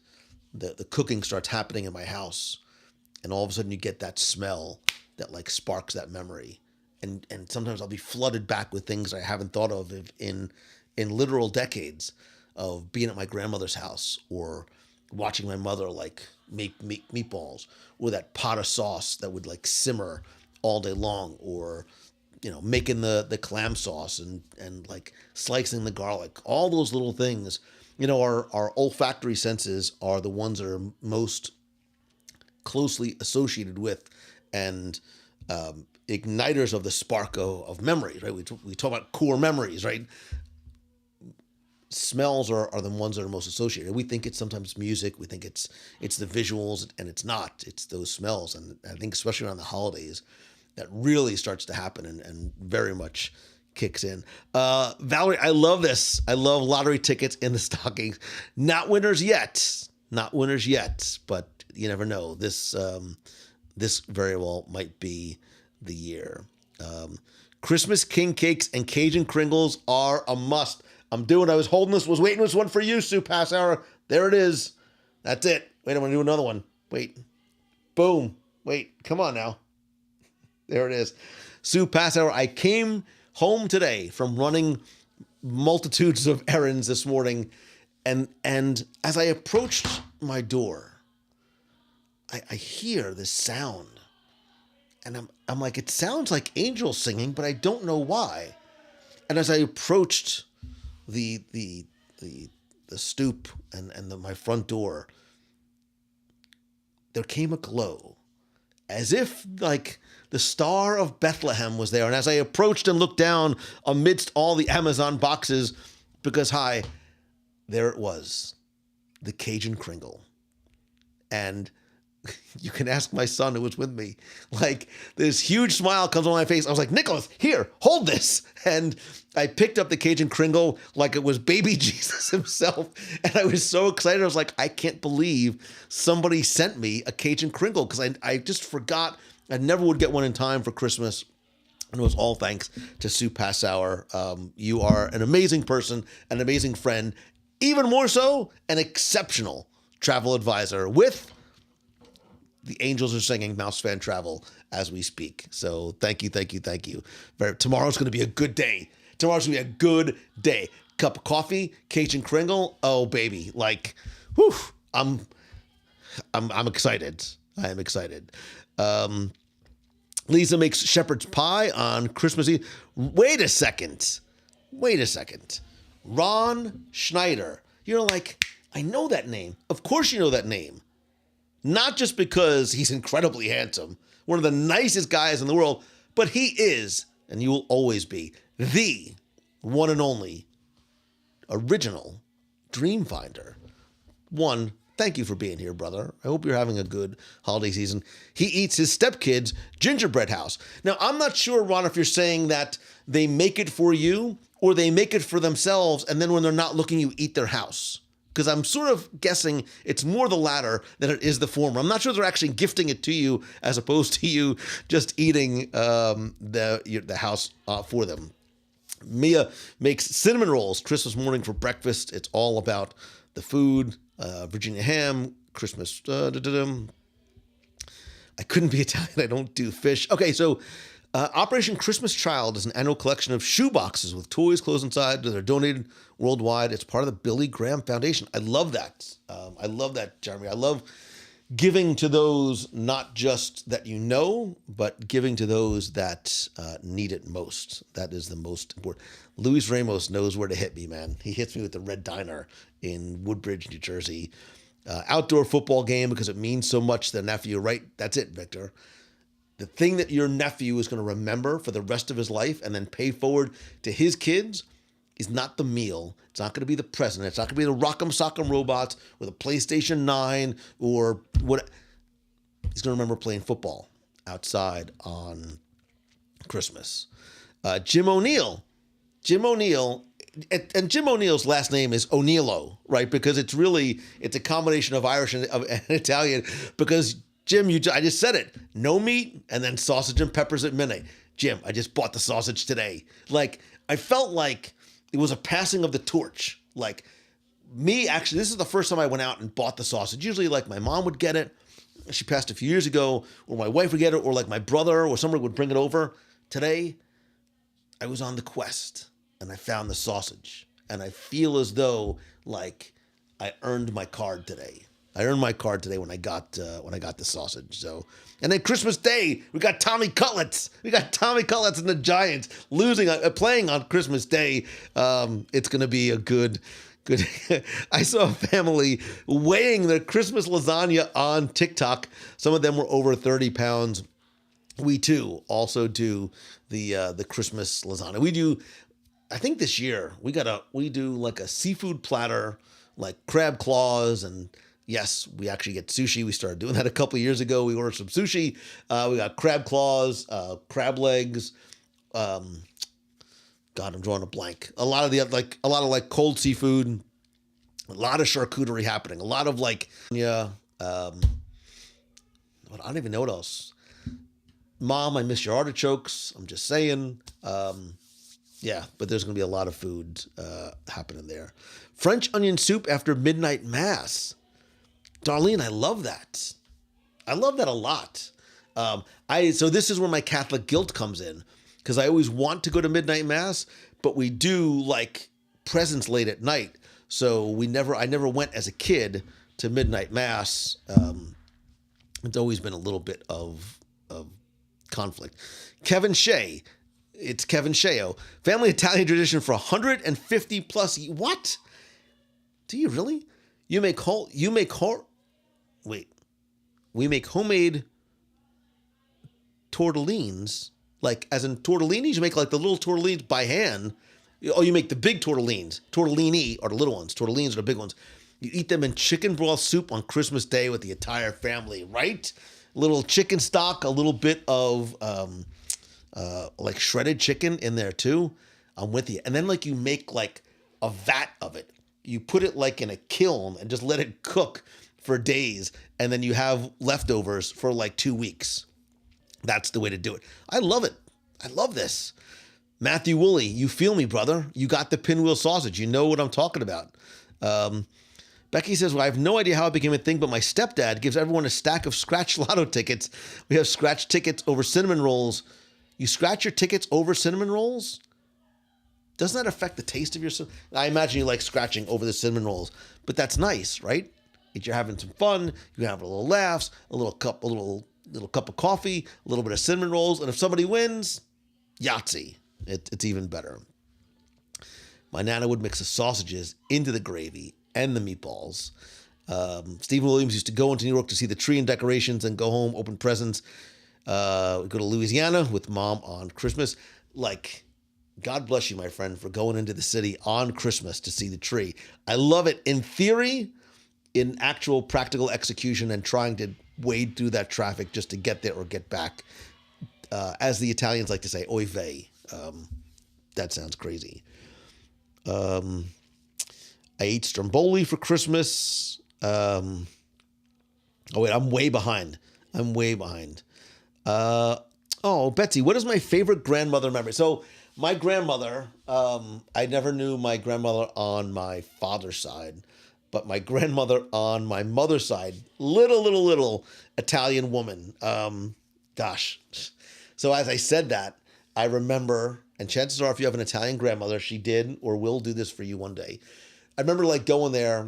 the cooking starts happening in my house, and all of a sudden you get that smell that like sparks that memory. And sometimes I'll be flooded back with things I haven't thought of in literal decades of being at my grandmother's house or watching my mother like make meatballs, or that pot of sauce that would like simmer all day long, or making the clam sauce and like slicing the garlic. All those little things. Our olfactory senses are the ones that are most closely associated with and igniters of the spark of memories, right? We talk about core memories, right? Smells are the ones that are most associated. We think it's sometimes music. We think it's the visuals, and it's not. It's those smells. And I think especially around the holidays, that really starts to happen and very much kicks in. Valerie, I love this. I love lottery tickets in the stockings. Not winners yet. Not winners yet, but you never know. This very well might be the year. Christmas king cakes and Cajun Kringles are a must. I'm doing. I was holding this. Was waiting this one for you, Sue Passauer. There it is. That's it. Wait, I'm gonna do another one. Wait. Boom. Wait. Come on now. There it is. Sue Passauer. I came home today from running multitudes of errands this morning, and as I approached my door, I hear this sound, and I'm like, it sounds like angels singing, but I don't know why. And as I approached the stoop and my front door, there came a glow, as if like the Star of Bethlehem was there. And as I approached and looked down amidst all the Amazon boxes, because there it was, the Cajun Kringle. And you can ask my son who was with me. Like, this huge smile comes on my face. I was like, Nicholas, here, hold this. And I picked up the Cajun Kringle like it was baby Jesus himself. And I was so excited. I was like, I can't believe somebody sent me a Cajun Kringle, because I just forgot. I never would get one in time for Christmas. And it was all thanks to Sue Passauer. You are an amazing person, an amazing friend, even more so, an exceptional travel advisor with the angels are singing Mouse Fan Travel as we speak. So thank you. Tomorrow's going to be a good day. Tomorrow's going to be a good day. Cup of coffee, Cajun Kringle. Oh, baby. Like, whew, I'm excited. I am excited. Lisa makes shepherd's pie on Christmas Eve. Wait a second. Ron Schneider. You're like, I know that name. Of course you know that name. Not just because he's incredibly handsome, one of the nicest guys in the world, but he is, and you will always be, the one and only original Dream Finder. One, thank you for being here, brother. I hope you're having a good holiday season. He eats his stepkid's gingerbread house. Now, I'm not sure, Ron, if you're saying that they make it for you or they make it for themselves, and then when they're not looking, you eat their house. Because I'm sort of guessing it's more the latter than it is the former. I'm not sure they're actually gifting it to you as opposed to you just eating the house for them. Mia makes cinnamon rolls Christmas morning for breakfast. It's all about the food. Virginia ham, Christmas. I couldn't be Italian. I don't do fish. Okay, so Operation Christmas Child is an annual collection of shoe boxes with toys, clothes inside that are donated worldwide. It's part of the Billy Graham Foundation. I love that. Jeremy. I love giving to those not just that you know, but giving to those that need it most. That is the most important. Luis Ramos knows where to hit me, man. He hits me with the Red Diner in Woodbridge, New Jersey. Outdoor football game because it means so much to the nephew, right? That's it, Victor. The thing that your nephew is going to remember for the rest of his life and then pay forward to his kids is not the meal. It's not going to be the present. It's not going to be the Rock'em Sock'em Robots with a PlayStation 9 or what. He's going to remember playing football outside on Christmas. Jim O'Neill. And Jim O'Neill's last name is O'Neillo, right? Because it's a combination of Irish and Italian. Because Jim, I just said it. No meat and then sausage and peppers at midnight. Jim, I just bought the sausage today. Like, I felt like it was a passing of the torch. Like, me, actually, this is the first time I went out and bought the sausage. Usually, like, my mom would get it. She passed a few years ago. Or my wife would get it. Or, like, my brother or somebody would bring it over. Today, I was on the quest. And I found the sausage. And I feel as though, like, I earned my card today. I earned my card today when I got the sausage. So, and then Christmas Day, we got Tommy Cutlets. We got Tommy Cutlets and the Giants playing on Christmas Day. It's going to be a good. I saw a family weighing their Christmas lasagna on TikTok. Some of them were over 30 pounds. We too also do the Christmas lasagna. We do. I think this year we do like a seafood platter, like crab claws, and yes, we actually get sushi. We started doing that a couple of years ago. We ordered some sushi. We got crab claws, crab legs. God, I'm drawing a blank. A lot of cold seafood, a lot of charcuterie happening. A lot of I don't even know what else. Mom, I miss your artichokes. I'm just saying. Yeah, but there's going to be a lot of food happening there. French onion soup after midnight mass. Darlene, I love that. I love that a lot. So this is where my Catholic guilt comes in, because I always want to go to midnight mass, but we do like presents late at night. So I never went as a kid to midnight mass. It's always been a little bit of conflict. Kevin Shea. It's Kevin Sheo. Family Italian tradition for 150 plus. What? Do you really? We make homemade tortellines, like as in tortellinis. You make like the little tortellines by hand. Oh, you make the big tortellini are the little ones. Tortellines are the big ones. You eat them in chicken broth soup on Christmas Day with the entire family, right? Little chicken stock, a little bit of like shredded chicken in there too. I'm with you. And then like you make like a vat of it. You put it like in a kiln and just let it cook for days. And then you have leftovers for like 2 weeks. That's the way to do it. I love it. I love this. Matthew Woolley, you feel me, brother. You got the pinwheel sausage. You know what I'm talking about. Becky says, well, I have no idea how it became a thing, but my stepdad gives everyone a stack of scratch lotto tickets. We have scratch tickets over cinnamon rolls. You scratch your tickets over cinnamon rolls? Doesn't that affect the taste of your cinnamon? I imagine you like scratching over the cinnamon rolls, but that's nice, right? If you're having some fun, you have a little laughs, a little cup of coffee, a little bit of cinnamon rolls, and if somebody wins, Yahtzee. It's even better. My Nana would mix the sausages into the gravy and the meatballs. Stephen Williams used to go into New York to see the tree and decorations and go home, open presents. We go to Louisiana with Mom on Christmas. Like, God bless you, my friend, for going into the city on Christmas to see the tree. I love it in theory, in actual practical execution, and trying to wade through that traffic just to get there or get back. As the Italians like to say, oy vey. That sounds crazy. I ate stromboli for Christmas. Oh, wait, I'm way behind. Betsy, what is my favorite grandmother memory? So my grandmother, I never knew my grandmother on my father's side, but my grandmother on my mother's side, little Italian woman. Gosh. So as I said that, I remember, and chances are if you have an Italian grandmother, she did or will do this for you one day. I remember like going there.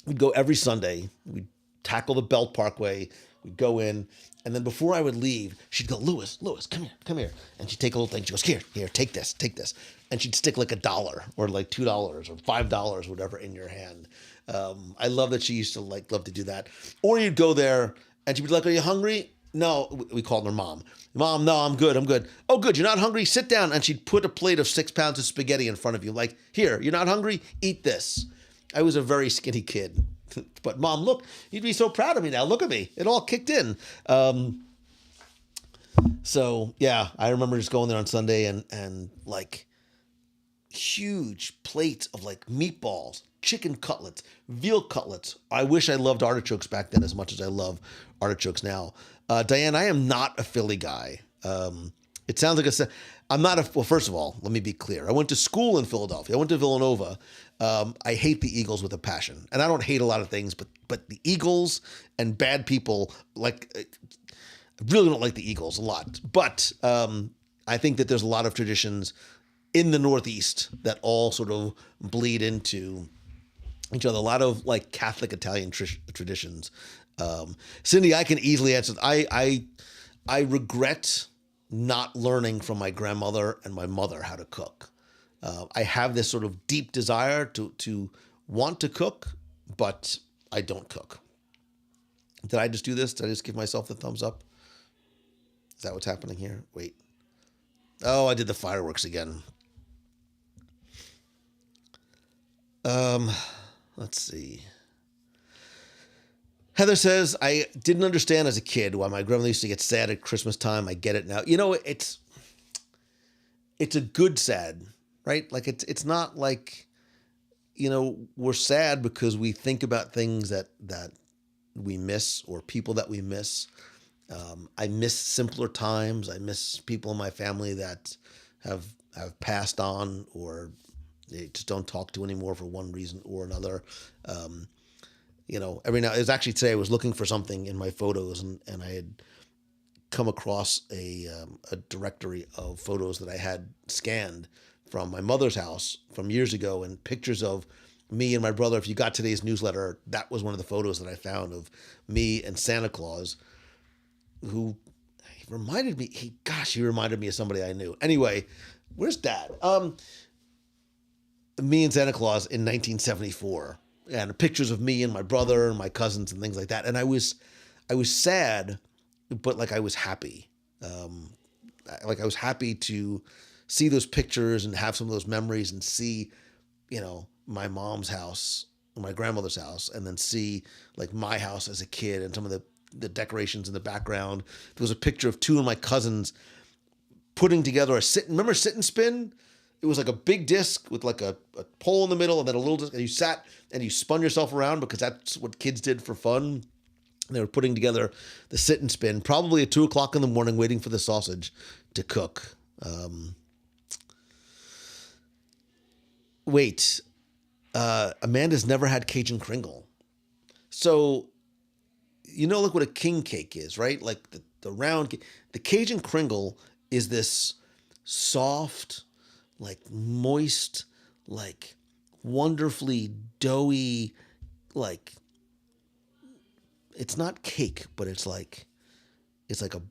We'd go every Sunday. We'd tackle the Belt Parkway. We'd go in. And then before I would leave, she'd go, Louis, come here. And she'd take a little thing. She goes, here, take this. And she'd stick like $1 or like $2 or $5, whatever, in your hand. I love that she used to love to do that. Or you'd go there and she'd be like, are you hungry? No, we called her Mom. Mom, no, I'm good. Oh, good, you're not hungry? Sit down. And she'd put a plate of 6 pounds of spaghetti in front of you. Like, here, you're not hungry? Eat this. I was a very skinny kid. But Mom, look, you'd be so proud of me now. Look at me. It all kicked in. So, yeah, I remember just going there on Sunday and like huge plates of like meatballs, chicken cutlets, veal cutlets. I wish I loved artichokes back then as much as I love artichokes now. Diane, I am not a Philly guy. It sounds like I'm not well, first of all, let me be clear. I went to school in Philadelphia. I went to Villanova. I hate the Eagles with a passion. And I don't hate a lot of things, but the Eagles and bad people, like, I really don't like the Eagles a lot. But I think that there's a lot of traditions in the Northeast that all sort of bleed into each other. A lot of like Catholic Italian traditions. Cindy, I can easily answer. I regret not learning from my grandmother and my mother how to cook. I have this sort of deep desire to want to cook, but I don't cook. Did I just do this? Did I just give myself the thumbs up? Is that what's happening here? Wait. Oh, I did the fireworks again. Let's see. Heather says, I didn't understand as a kid why my grandmother used to get sad at Christmas time. I get it now. You know, it's a good sad, right? Like it's not like, you know, we're sad because we think about things that we miss or people that we miss. I miss simpler times. I miss people in my family that have passed on or they just don't talk to anymore for one reason or another. You know, every now, it was actually today I was looking for something in my photos and I had come across a directory of photos that I had scanned from my mother's house from years ago and pictures of me and my brother. If you got today's newsletter, that was one of the photos that I found of me and Santa Claus, who he reminded me of somebody I knew. Anyway, where's Dad? Me and Santa Claus in 1974, and pictures of me and my brother and my cousins and things like that. And I was sad, but like I was happy. Like I was happy to see those pictures and have some of those memories and see, you know, my mom's house, my grandmother's house, and then see like my house as a kid and some of the decorations in the background. There was a picture of two of my cousins putting together remember sit and spin? It was like a big disc with like a pole in the middle and then a little disc, and you sat and you spun yourself around because that's what kids did for fun. And they were putting together the sit and spin, probably at 2:00 in the morning, waiting for the sausage to cook. Amanda's never had Cajun Kringle. So, you know, like what a king cake is, right? Like the round, the Cajun Kringle is this soft, like moist, like wonderfully doughy, like it's not cake, but it's like a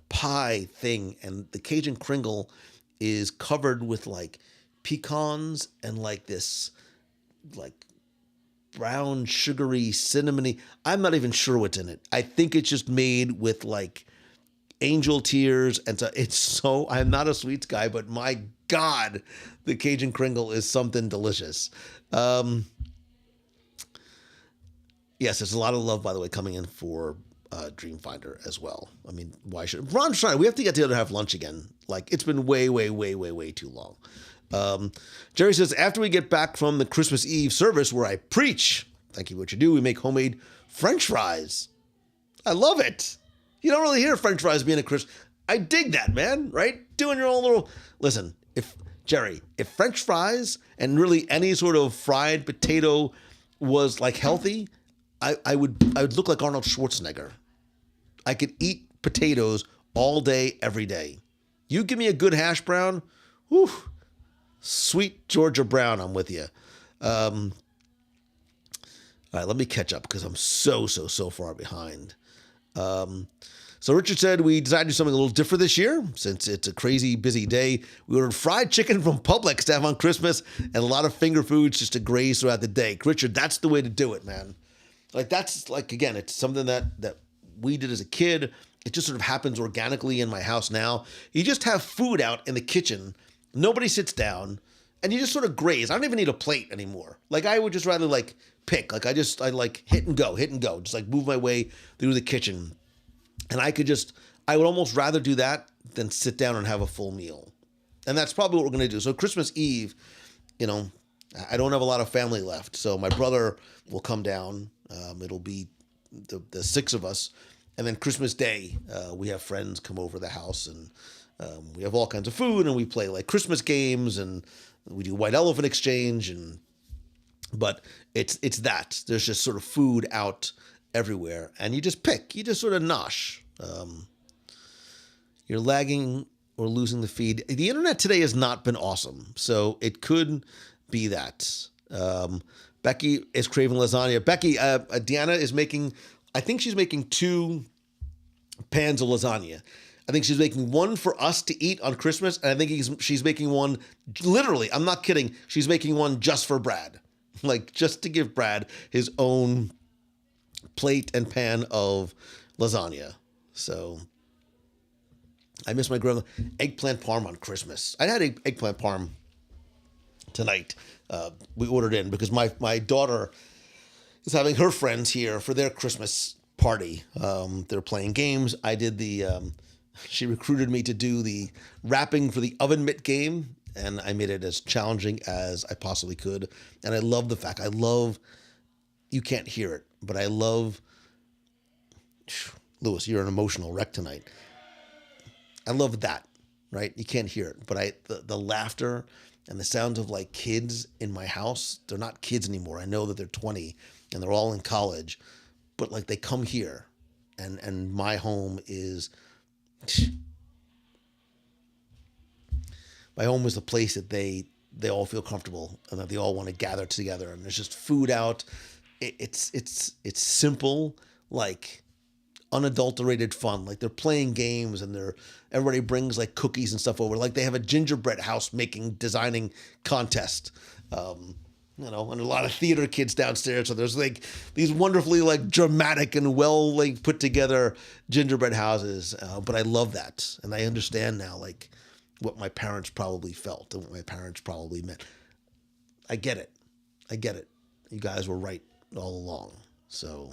pie thing. And the Cajun Kringle is covered with like pecans and like this like brown sugary cinnamony. I'm not even sure what's in it. I think it's just made with like angel tears, and so I'm not a sweets guy, but my God, the Cajun Kringle is something delicious. Yes, there's a lot of love, by the way, coming in for Dreamfinder as well. I mean, why should Ron's trying? We have to get together to have lunch again. Like it's been way too long. Jerry says, after we get back from the Christmas Eve service where I preach, thank you for what you do, we make homemade French fries. I love it. You don't really hear French fries being a Christmas. I dig that, man, right? Doing your own little, listen, if French fries and really any sort of fried potato was like healthy, I would look like Arnold Schwarzenegger. I could eat potatoes all day, every day. You give me a good hash brown, whew, sweet Georgia brown, I'm with you. All right, let me catch up because I'm so far behind. So Richard said, we decided to do something a little different this year since it's a crazy busy day. We ordered fried chicken from Publix to have on Christmas and a lot of finger foods just to graze throughout the day. Richard, that's the way to do it, man. Like that's like, again, it's something that we did as a kid. It just sort of happens organically in my house now. You just have food out in the kitchen. Nobody sits down and you just sort of graze. I don't even need a plate anymore. Like I would just rather like pick, like I like hit and go, just like move my way through the kitchen. And I would almost rather do that than sit down and have a full meal. And that's probably what we're going to do. So Christmas Eve, you know, I don't have a lot of family left. So my brother will come down. It'll be the six of us. And then Christmas Day, we have friends come over the house and we have all kinds of food and we play like Christmas games and we do white elephant exchange. But it's that. There's just sort of food out everywhere, and you just pick. You just sort of nosh. You're lagging or losing the feed. The internet today has not been awesome, so it could be that. Becky is craving lasagna. Becky, Deanna is making, I think she's making 2 pans of lasagna. I think she's making one for us to eat on Christmas, and I think she's making one, literally, I'm not kidding, she's making one just for Brad. Like, just to give Brad his own plate and pan of lasagna. So, I miss my grandma. Eggplant parm on Christmas. I had eggplant parm tonight. We ordered in because my daughter is having her friends here for their Christmas party. They're playing games. I did she recruited me to do the wrapping for the oven mitt game, and I made it as challenging as I possibly could. And I love the fact, you can't hear it, but I love, Lewis, you're an emotional wreck tonight. I love that, right? You can't hear it, but the laughter and the sound of like kids in my house, they're not kids anymore. I know that they're 20 and they're all in college, but like they come here and my home is, my home is the place that they all feel comfortable and that they all want to gather together, and there's just food out. It's simple, like unadulterated fun. Like they're playing games and everybody brings like cookies and stuff over. Like they have a gingerbread house designing contest. And a lot of theater kids downstairs. So there's like these wonderfully like dramatic and well like put together gingerbread houses. But I love that. And I understand now like what my parents probably felt and what my parents probably meant. I get it. You guys were right all along. So,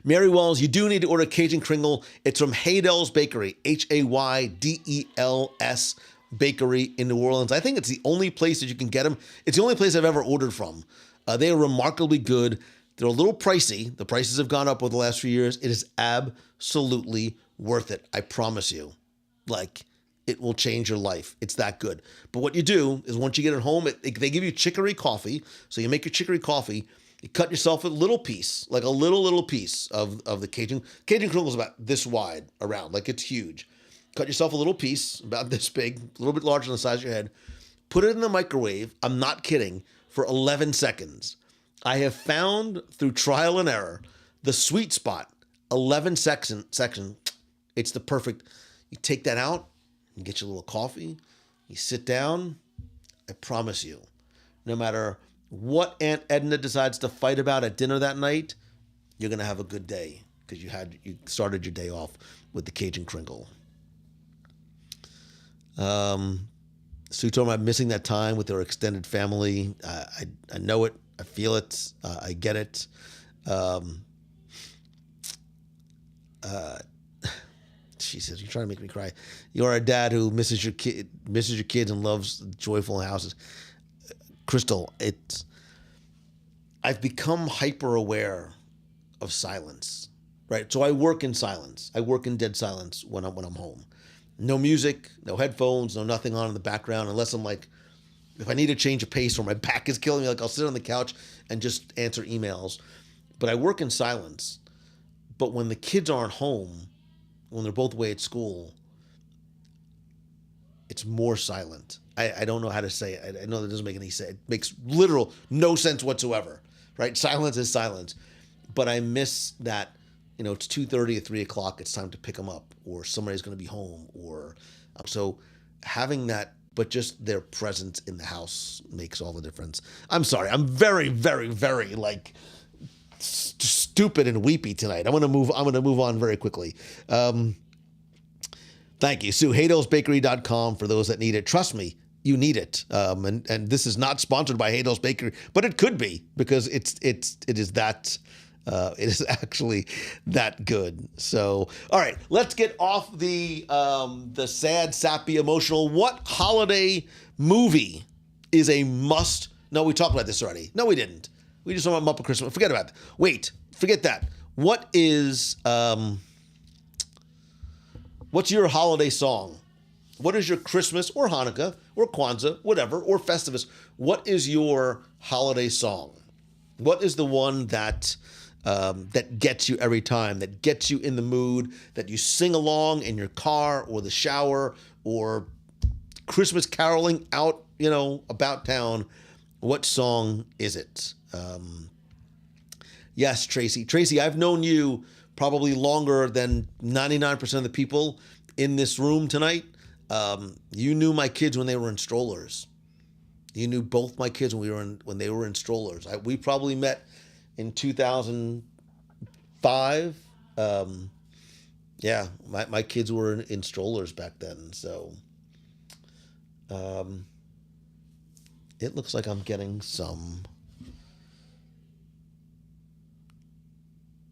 Mary Wells, you do need to order Cajun Kringle. It's from Haydell's Bakery, Haydels Bakery in New Orleans. I think it's the only place that you can get them. It's the only place I've ever ordered from. They are remarkably good. They're a little pricey. The prices have gone up over the last few years. It is absolutely worth it. I promise you. Like, it will change your life. It's that good. But what you do is once you get it home, they give you chicory coffee. So you make your chicory coffee. You cut yourself a little piece, like a little piece of the Cajun. Cajun Kringle is about this wide around, like it's huge. Cut yourself a little piece, about this big, a little bit larger than the size of your head. Put it in the microwave, I'm not kidding, for 11 seconds. I have found through trial and error the sweet spot, 11 seconds. It's the perfect. You take that out, you get your little coffee, you sit down. I promise you, no matter what Aunt Edna decides to fight about at dinner that night, you're going to have a good day because you started your day off with the Cajun Kringle. Sue told me I'm missing that time with her extended family. I know it. I feel it. I get it. She says, "You're trying to make me cry. You're a dad who misses your kids and loves joyful houses." Crystal, I've become hyper aware of silence, right? So I work in silence. I work in dead silence when I'm home. No music, no headphones, no nothing on in the background, unless I'm like, if I need to change a pace or my back is killing me, like I'll sit on the couch and just answer emails. But I work in silence. But when the kids aren't home, when they're both away at school, it's more silent. I don't know how to say it. I know that doesn't make any sense. It makes literal no sense whatsoever, right? Silence is silence. But I miss that, it's 2:30 or 3 o'clock. It's time to pick them up, or somebody's going to be home, or so having that, but just their presence in the house makes all the difference. I'm sorry. I'm very, very, very like stupid and weepy tonight. I'm going to move on very quickly. Thank you, Sue. HaydelsBakery.com for those that need it. Trust me, you need it. And this is not sponsored by Haydell's Bakery, but it could be because it is actually that good. So, all right, let's get off the sad, sappy, emotional. What holiday movie is a must? No, we talked about this already. No, we didn't. We just talked about Muppet Christmas. Forget about that. Wait, forget that. What is what's your holiday song? What is your Christmas or Hanukkah or Kwanzaa, whatever, or Festivus? What is your holiday song? What is the one that gets you every time, that gets you in the mood, that you sing along in your car or the shower or Christmas caroling out, about town? What song is it? Yes, Tracy. Tracy, I've known you probably longer than 99% of the people in this room tonight. You knew my kids when they were in strollers. You knew both my kids when they were in strollers. We probably met in 2005. Yeah, my kids were in strollers back then. So it looks like I'm getting some.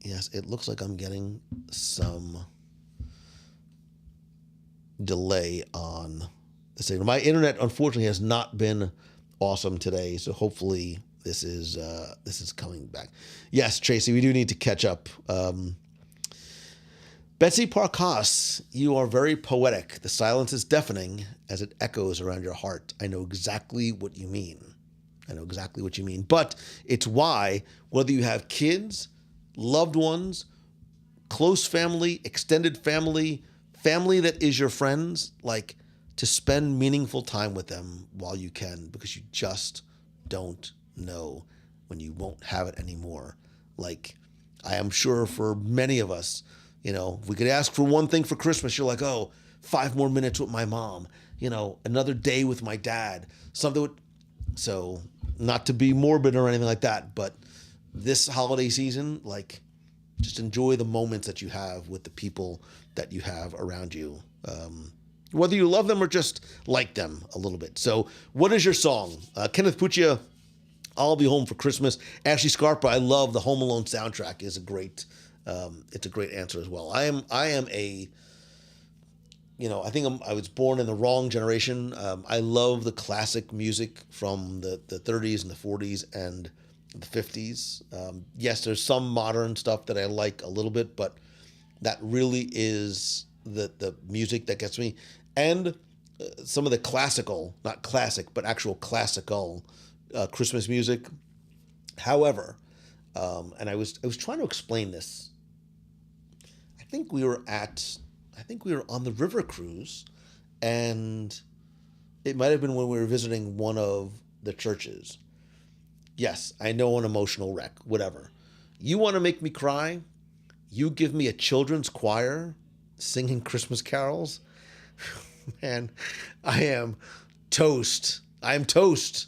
Yes, it looks like I'm getting some delay on the signal. My internet, unfortunately, has not been awesome today, so hopefully this is coming back. Yes, Tracy, we do need to catch up. Betsy Parkas, you are very poetic. The silence is deafening as it echoes around your heart. I know exactly what you mean. But it's why, whether you have kids, loved ones, close family, extended family, family that is your friends, like, to spend meaningful time with them while you can, because you just don't know when you won't have it anymore. Like, I am sure for many of us, if we could ask for one thing for Christmas, you're like, oh, 5 more minutes with my mom, another day with my dad, something with, so not to be morbid or anything like that, but this holiday season, like, just enjoy the moments that you have with the people that you have around you, whether you love them or just like them a little bit. So what is your song? Kenneth Puccia, I'll Be Home for Christmas. Ashley Scarpa, I love the Home Alone soundtrack. It's a great answer as well. I think I was born in the wrong generation. I love the classic music from the 30s and the 40s and the 50s. Yes, there's some modern stuff that I like a little bit, but that really is the music that gets me. And some of the classical, not classic, but actual classical Christmas music. However, and I was trying to explain this. I think we were on the river cruise, and it might have been when we were visiting one of the churches. Yes, I know, an emotional wreck, whatever. You want to make me cry? You give me a children's choir singing Christmas carols? Man, I am toast. I am toast.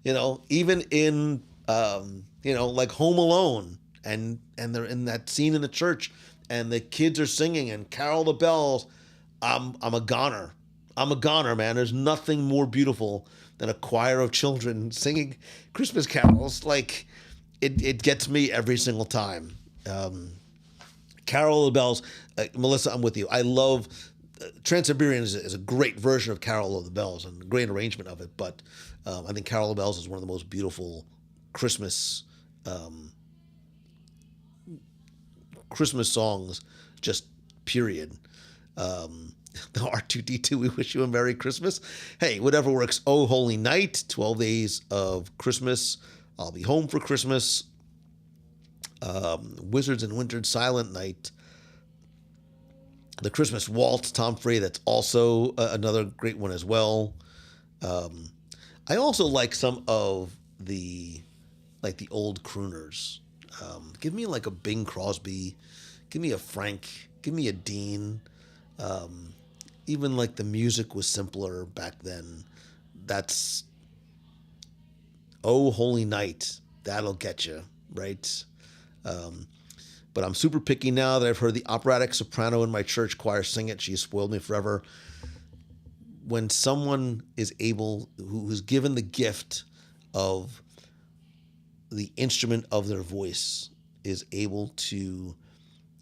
Even in, like Home Alone, and they're in that scene in the church, and the kids are singing and Carol the Bells. I'm a goner. I'm a goner, man. There's nothing more beautiful than a choir of children singing Christmas carols. Like, it gets me every single time. Carol of the Bells, Melissa, I'm with you. I love Trans-Siberian is a great version of Carol of the Bells and a great arrangement of it. But I think Carol of the Bells is one of the most beautiful Christmas songs, just period. The R2D2, we wish you a Merry Christmas. Hey, whatever works. Oh, Holy Night, 12 Days of Christmas, I'll Be Home for Christmas, Wizards and Winter, Silent Night, The Christmas Waltz, Tom Frey, that's also another great one as well. I also like some of the old crooners. Give me like a Bing Crosby, give me a Frank, give me a Dean. Even like the music was simpler back then. That's Oh Holy Night. That'll get you, right? But I'm super picky now that I've heard the operatic soprano in my church choir sing it. She's spoiled me forever. When someone is able, who's given the gift of the instrument of their voice, is able to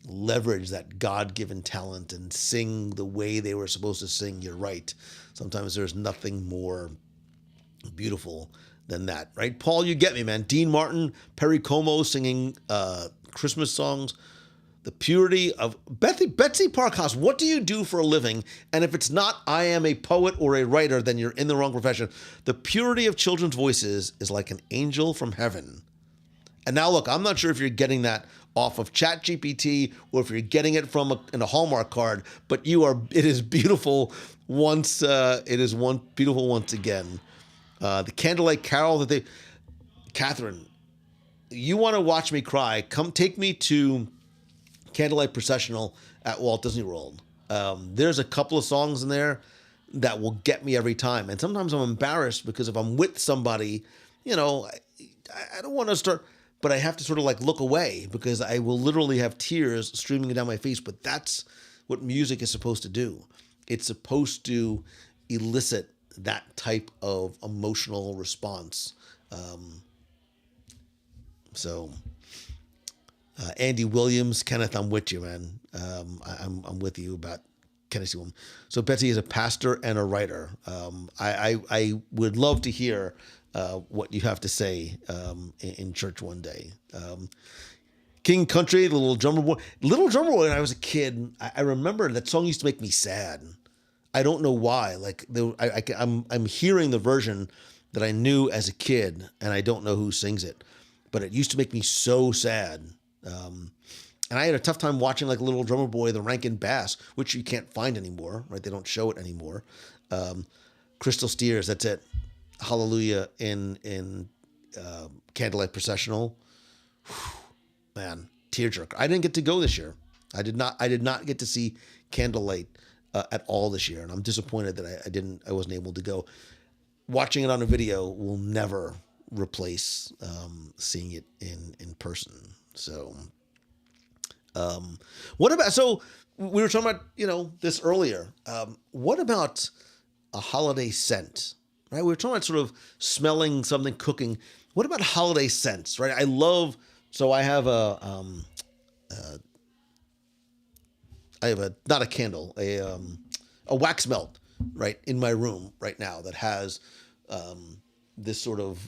leverage that God-given talent and sing the way they were supposed to sing, you're right. Sometimes there's nothing more beautiful than that, right? Paul, you get me, man. Dean Martin, Perry Como singing Christmas songs. The purity of Betsy Parkhurst. What do you do for a living? And if it's not, I am a poet or a writer, then you're in the wrong profession. The purity of children's voices is like an angel from heaven. And now, look, I'm not sure if you're getting that off of ChatGPT or if you're getting it from in a Hallmark card, but it is beautiful once again. The Candlelight Carol that Catherine, you want to watch me cry? Come take me to Candlelight Processional at Walt Disney World. There's a couple of songs in there that will get me every time. And sometimes I'm embarrassed because if I'm with somebody, I don't want to start, but I have to sort of like look away because I will literally have tears streaming down my face. But that's what music is supposed to do. It's supposed to elicit that type of emotional response. So Andy Williams, Kenneth, I'm with you, man. I'm with you about Tennessee Woman. So Betsy is a pastor and a writer. I would love to hear what you have to say in church one day. King Country, the Little Drummer Boy. Little Drummer Boy, when I was a kid, I remember that song used to make me sad. I don't know why. Like I'm hearing the version that I knew as a kid, and I don't know who sings it, but it used to make me so sad. And I had a tough time watching like Little Drummer Boy, the Rankin Bass, which you can't find anymore, right? They don't show it anymore. Crystal Steers, that's it. Hallelujah in Candlelight Processional. Whew, man, tearjerker. I didn't get to go this year. I did not get to see Candlelight at all this year, and I'm disappointed that I wasn't able to go. Watching it on a video will never replace seeing it in person. So, what about? So we were talking about this earlier. What about a holiday scent? Right, we were talking about sort of smelling something, cooking. What about holiday scents? Right, I love. So I have not a candle, a wax melt, right, in my room right now that has this sort of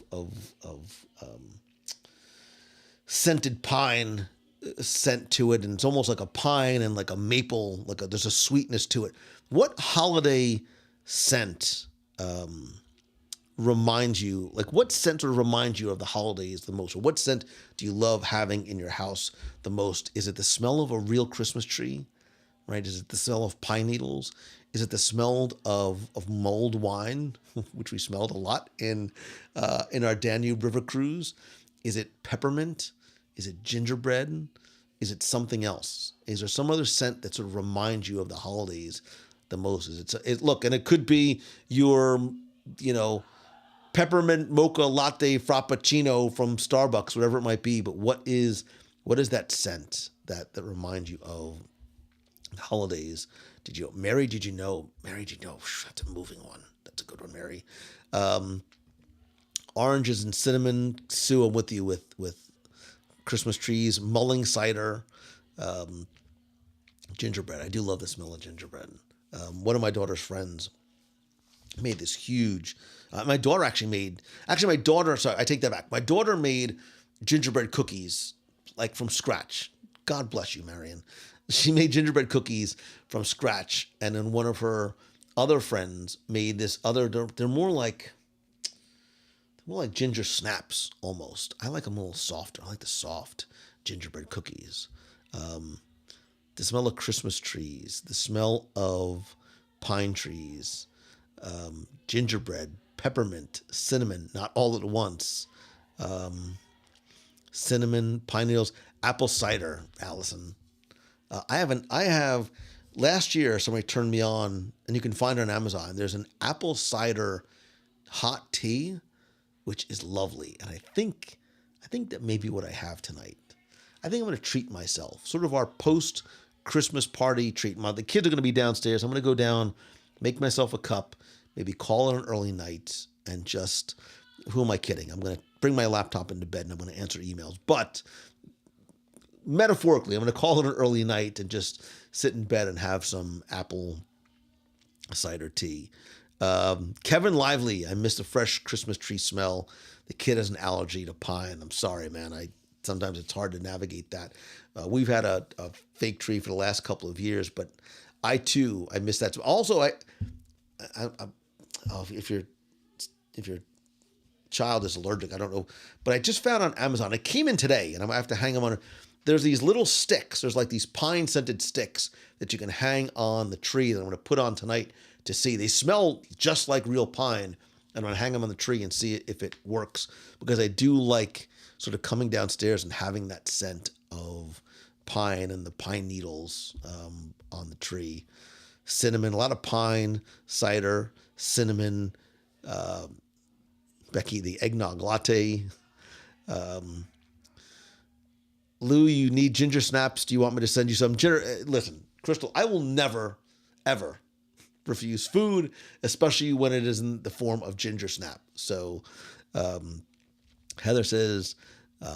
scented pine scent to it, and it's almost like a pine and like a maple, there's a sweetness to it. What holiday scent reminds you, what scent sort of reminds you of the holidays the most? Or what scent do you love having in your house the most? Is it the smell of a real Christmas tree? Right? Is it the smell of pine needles? Is it the smell of mulled wine, which we smelled a lot in our Danube River cruise? Is it peppermint? Is it gingerbread? Is it something else? Is there some other scent that sort of reminds you of the holidays the most? Look, and it could be your, peppermint mocha latte frappuccino from Starbucks, whatever it might be. But what is that scent that reminds you of the holidays? Mary, did you know? That's a moving one. That's a good one, Mary. Oranges and cinnamon. Sue, I'm with you with Christmas trees, mulling cider, gingerbread. I do love the smell of gingerbread. One of my daughter's friends made this huge. My daughter, I take that back. My daughter made gingerbread cookies from scratch. God bless you, Marion. She made gingerbread cookies from scratch, and then one of her other friends made this other. They're more like ginger snaps almost. I like them a little softer. I like the soft gingerbread cookies. The smell of Christmas trees, the smell of pine trees, gingerbread, peppermint, cinnamon, not all at once. Cinnamon, pine needles, apple cider, Allison. Last year somebody turned me on, and you can find it on Amazon. There's an apple cider hot tea, which is lovely. And I think that may be what I have tonight. I think I'm going to treat myself, sort of our post-Christmas party treat. The kids are going to be downstairs. I'm going to go down, make myself a cup, maybe call it an early night, and just, who am I kidding? I'm going to bring my laptop into bed, and I'm going to answer emails. But metaphorically, I'm going to call it an early night and just sit in bed and have some apple cider tea. Kevin Lively, I missed a fresh Christmas tree smell. The kid has an allergy to pine. I'm sorry, man. Sometimes it's hard to navigate that. We've had a fake tree for the last couple of years, but I miss that. Also, if your child is allergic, I don't know, but I just found on Amazon, it came in today, and I have to hang them on. There's these little sticks. There's these pine scented sticks that you can hang on the tree that I'm going to put on tonight to see. They smell just like real pine, and I'm gonna hang them on the tree and see if it works, because I do like sort of coming downstairs and having that scent of pine and the pine needles on the tree. Cinnamon, a lot of pine, cider, cinnamon, Becky, the eggnog latte. Lou, you need ginger snaps. Do you want me to send you some? Listen, Crystal, I will never, ever refuse food, especially when it is in the form of ginger snap. So Heather says,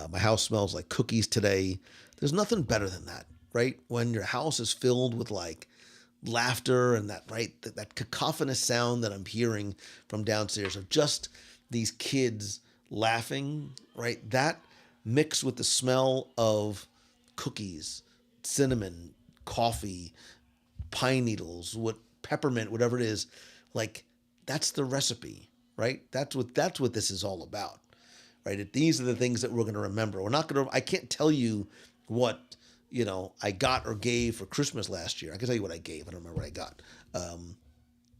my house smells like cookies today. There's nothing better than that, right? When your house is filled with like laughter and that cacophonous sound that I'm hearing from downstairs of just these kids laughing, right? That mixed with the smell of cookies, cinnamon, coffee, pine needles, peppermint, whatever it is, like that's the recipe, right? That's what this is all about, right? These are the things that we're going to remember. I can't tell you what, I got or gave for Christmas last year. I can tell you what I gave. I don't remember what I got.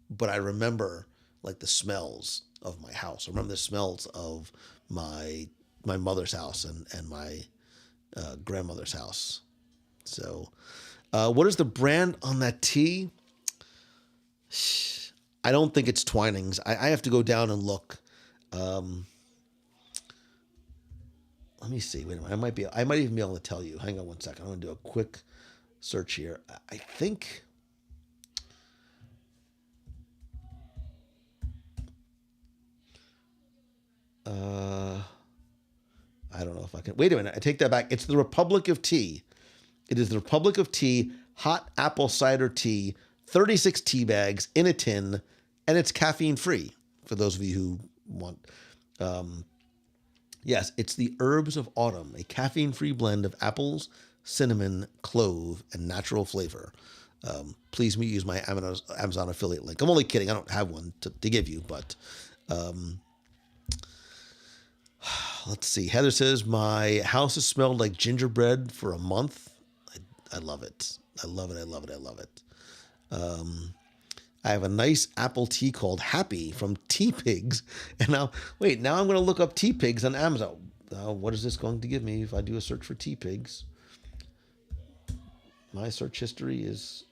But I remember like the smells of my house. I remember the smells of my mother's house and my grandmother's house. So what is the brand on that tea? I don't think it's Twinings. I have to go down and look. Let me see. Wait a minute. I might even be able to tell you. Hang on one second. I'm going to do a quick search here. I think. I don't know if I can. Wait a minute. I take that back. It's the Republic of Tea. It is the Republic of Tea hot apple cider tea, 36 tea bags in a tin, and it's caffeine free for those of you who want. Yes, it's the Herbs of Autumn, a caffeine-free blend of apples, cinnamon, clove, and natural flavor. Please use my Amazon affiliate link. I'm only kidding. I don't have one to give you, but let's see. Heather says, my house has smelled like gingerbread for a month. I love it. I love it. I love it. I love it. I have a nice apple tea called Happy from Tea Pigs. And now I'm going to look up Tea Pigs on Amazon. What is this going to give me if I do a search for Tea Pigs? My search history is,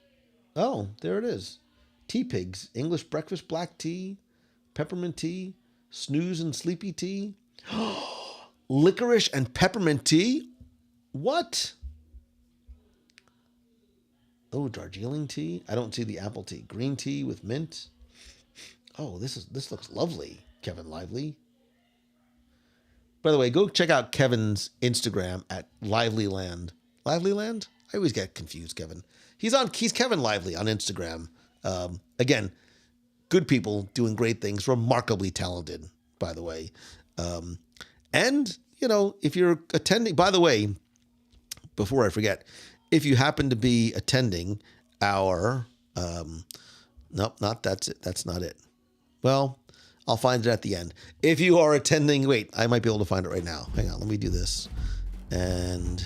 there it is. Tea Pigs, English breakfast black tea, peppermint tea, snooze and sleepy tea. Licorice and peppermint tea? What? Oh, Darjeeling tea. I don't see the apple tea. Green tea with mint. Oh, this looks lovely, Kevin Lively. By the way, go check out Kevin's Instagram at Livelyland. Livelyland? I always get confused, Kevin. He's Kevin Lively on Instagram. Again, good people doing great things, remarkably talented, by the way. And, if you're attending, by the way, before I forget, if you happen to be attending our, nope, that's it. That's not it. Well, I'll find it at the end. If you are attending, wait, I might be able to find it right now. Hang on, let me do this. And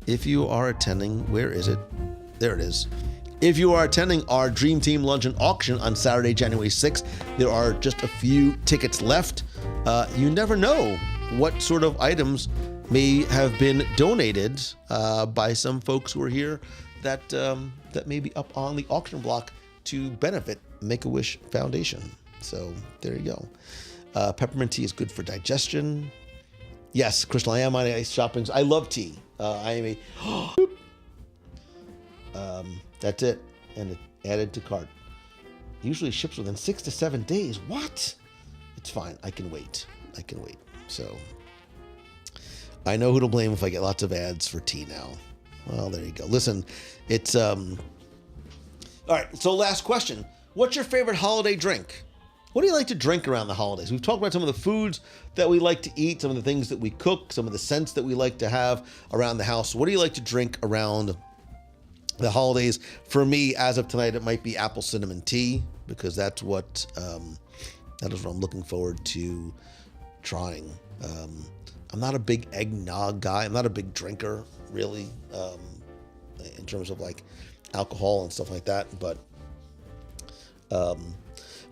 if you are attending, where is it? There it is. If you are attending our Dream Team Luncheon Auction on Saturday, January 6th, there are just a few tickets left. You never know what sort of items may have been donated by some folks who are here that may be up on the auction block to benefit Make-A-Wish Foundation. So there you go. Peppermint tea is good for digestion. Yes, Crystal, I am on ice shopping. I love tea. I am a... that's it. And it added to cart. Usually ships within 6 to 7 days. What? It's fine. I can wait. So... I know who to blame if I get lots of ads for tea now. Well, there you go. Listen, it's all right. So last question. What's your favorite holiday drink? What do you like to drink around the holidays? We've talked about some of the foods that we like to eat, some of the things that we cook, some of the scents that we like to have around the house. What do you like to drink around the holidays? For me, as of tonight, it might be apple cinnamon tea, because that is what I'm looking forward to trying. I'm not a big eggnog guy. I'm not a big drinker, really, in terms of like alcohol and stuff like that. But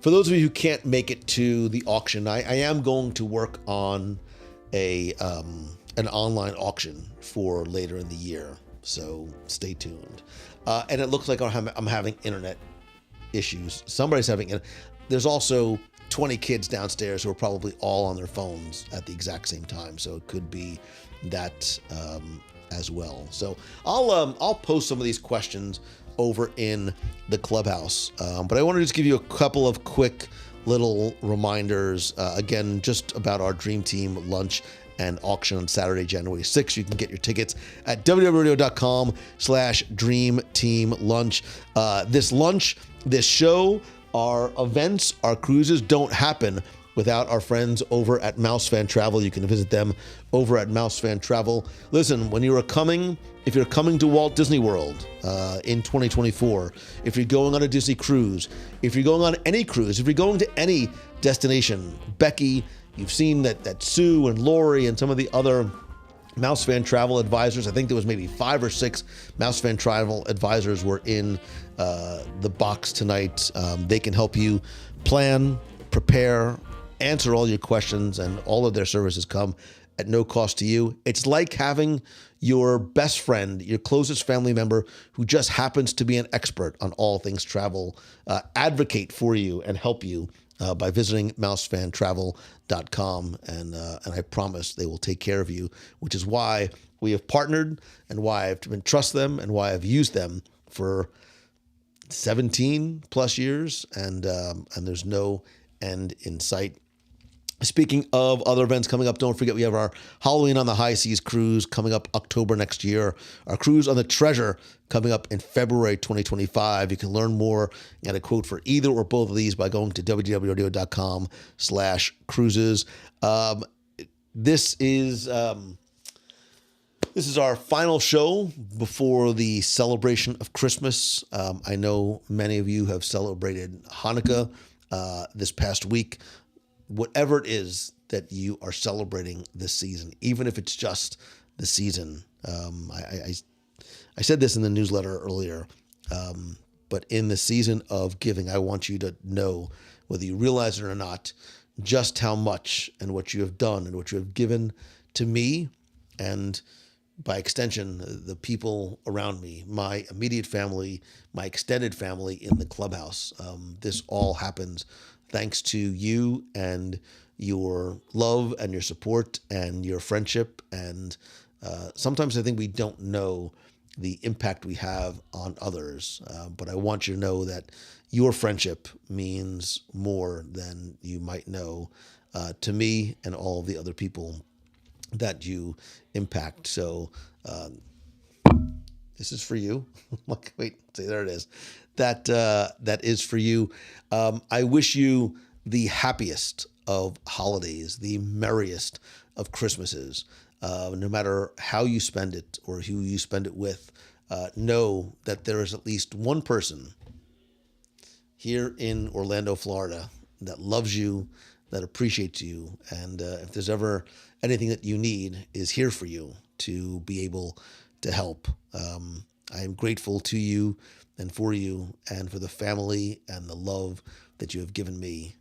For those of you who can't make it to the auction, I am going to work on an online auction for later in the year, so stay tuned. And it looks like I'm having internet issues. Somebody's having it. There's also 20 kids downstairs who are probably all on their phones at the exact same time, so it could be that as well. So I'll post some of these questions over in the clubhouse, but I want to just give you a couple of quick little reminders. Again, just about our Dream Team lunch and auction on Saturday, January 6th. You can get your tickets at www.radio.com/Dream Team Lunch. This lunch, this show, our events, our cruises don't happen without our friends over at Mouse Fan Travel. You can visit them over at Mouse Fan Travel. Listen, if you're coming to Walt Disney World in 2024, if you're going on a Disney cruise, if you're going on any cruise, if you're going to any destination, Becky, you've seen that Sue and Lori and some of the other Mouse Fan Travel advisors, I think there was maybe 5 or 6 Mouse Fan Travel advisors were in the box tonight. They can help you plan, prepare, answer all your questions, and all of their services come at no cost to you. It's like having your best friend, your closest family member who just happens to be an expert on all things travel, advocate for you and help you by visiting mousefantravel.com, and I promise they will take care of you, which is why we have partnered and why I've been trust them and why I've used them for 17 plus years, and there's no end in sight. Speaking of other events coming up, don't forget we have our Halloween on the High Seas cruise coming up October next year. Our cruise on the Treasure coming up in February 2025. You can learn more and a quote for either or both of these by going to www.radio.com/cruises. This is our final show before the celebration of Christmas. I know many of you have celebrated Hanukkah this past week. Whatever it is that you are celebrating this season, even if it's just the season. I said this in the newsletter earlier, but in the season of giving, I want you to know, whether you realize it or not, just how much and what you have done and what you have given to me, and by extension, the people around me, my immediate family, my extended family in the clubhouse. This all happens thanks to you and your love and your support and your friendship. And sometimes I think we don't know the impact we have on others. But I want you to know that your friendship means more than you might know to me and all of the other people that you impact. So this is for you. Wait, see, there it is. That is for you. I wish you the happiest of holidays, the merriest of Christmases. No matter how you spend it or who you spend it with, know that there is at least one person here in Orlando, Florida, that loves you, that appreciates you, and if there's ever anything that you need, is here for you to be able to help. I am grateful to you and for you and for the family and the love that you have given me.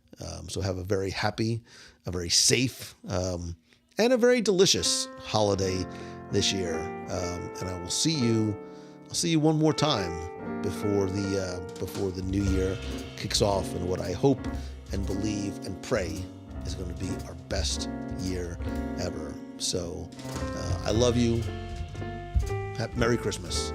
So have a very happy, a very safe, and a very delicious holiday this year. And I will see you. I'll see you one more time before the new year kicks off, and what I hope and believe and pray is going to be our best year ever. So I love you. Merry Christmas.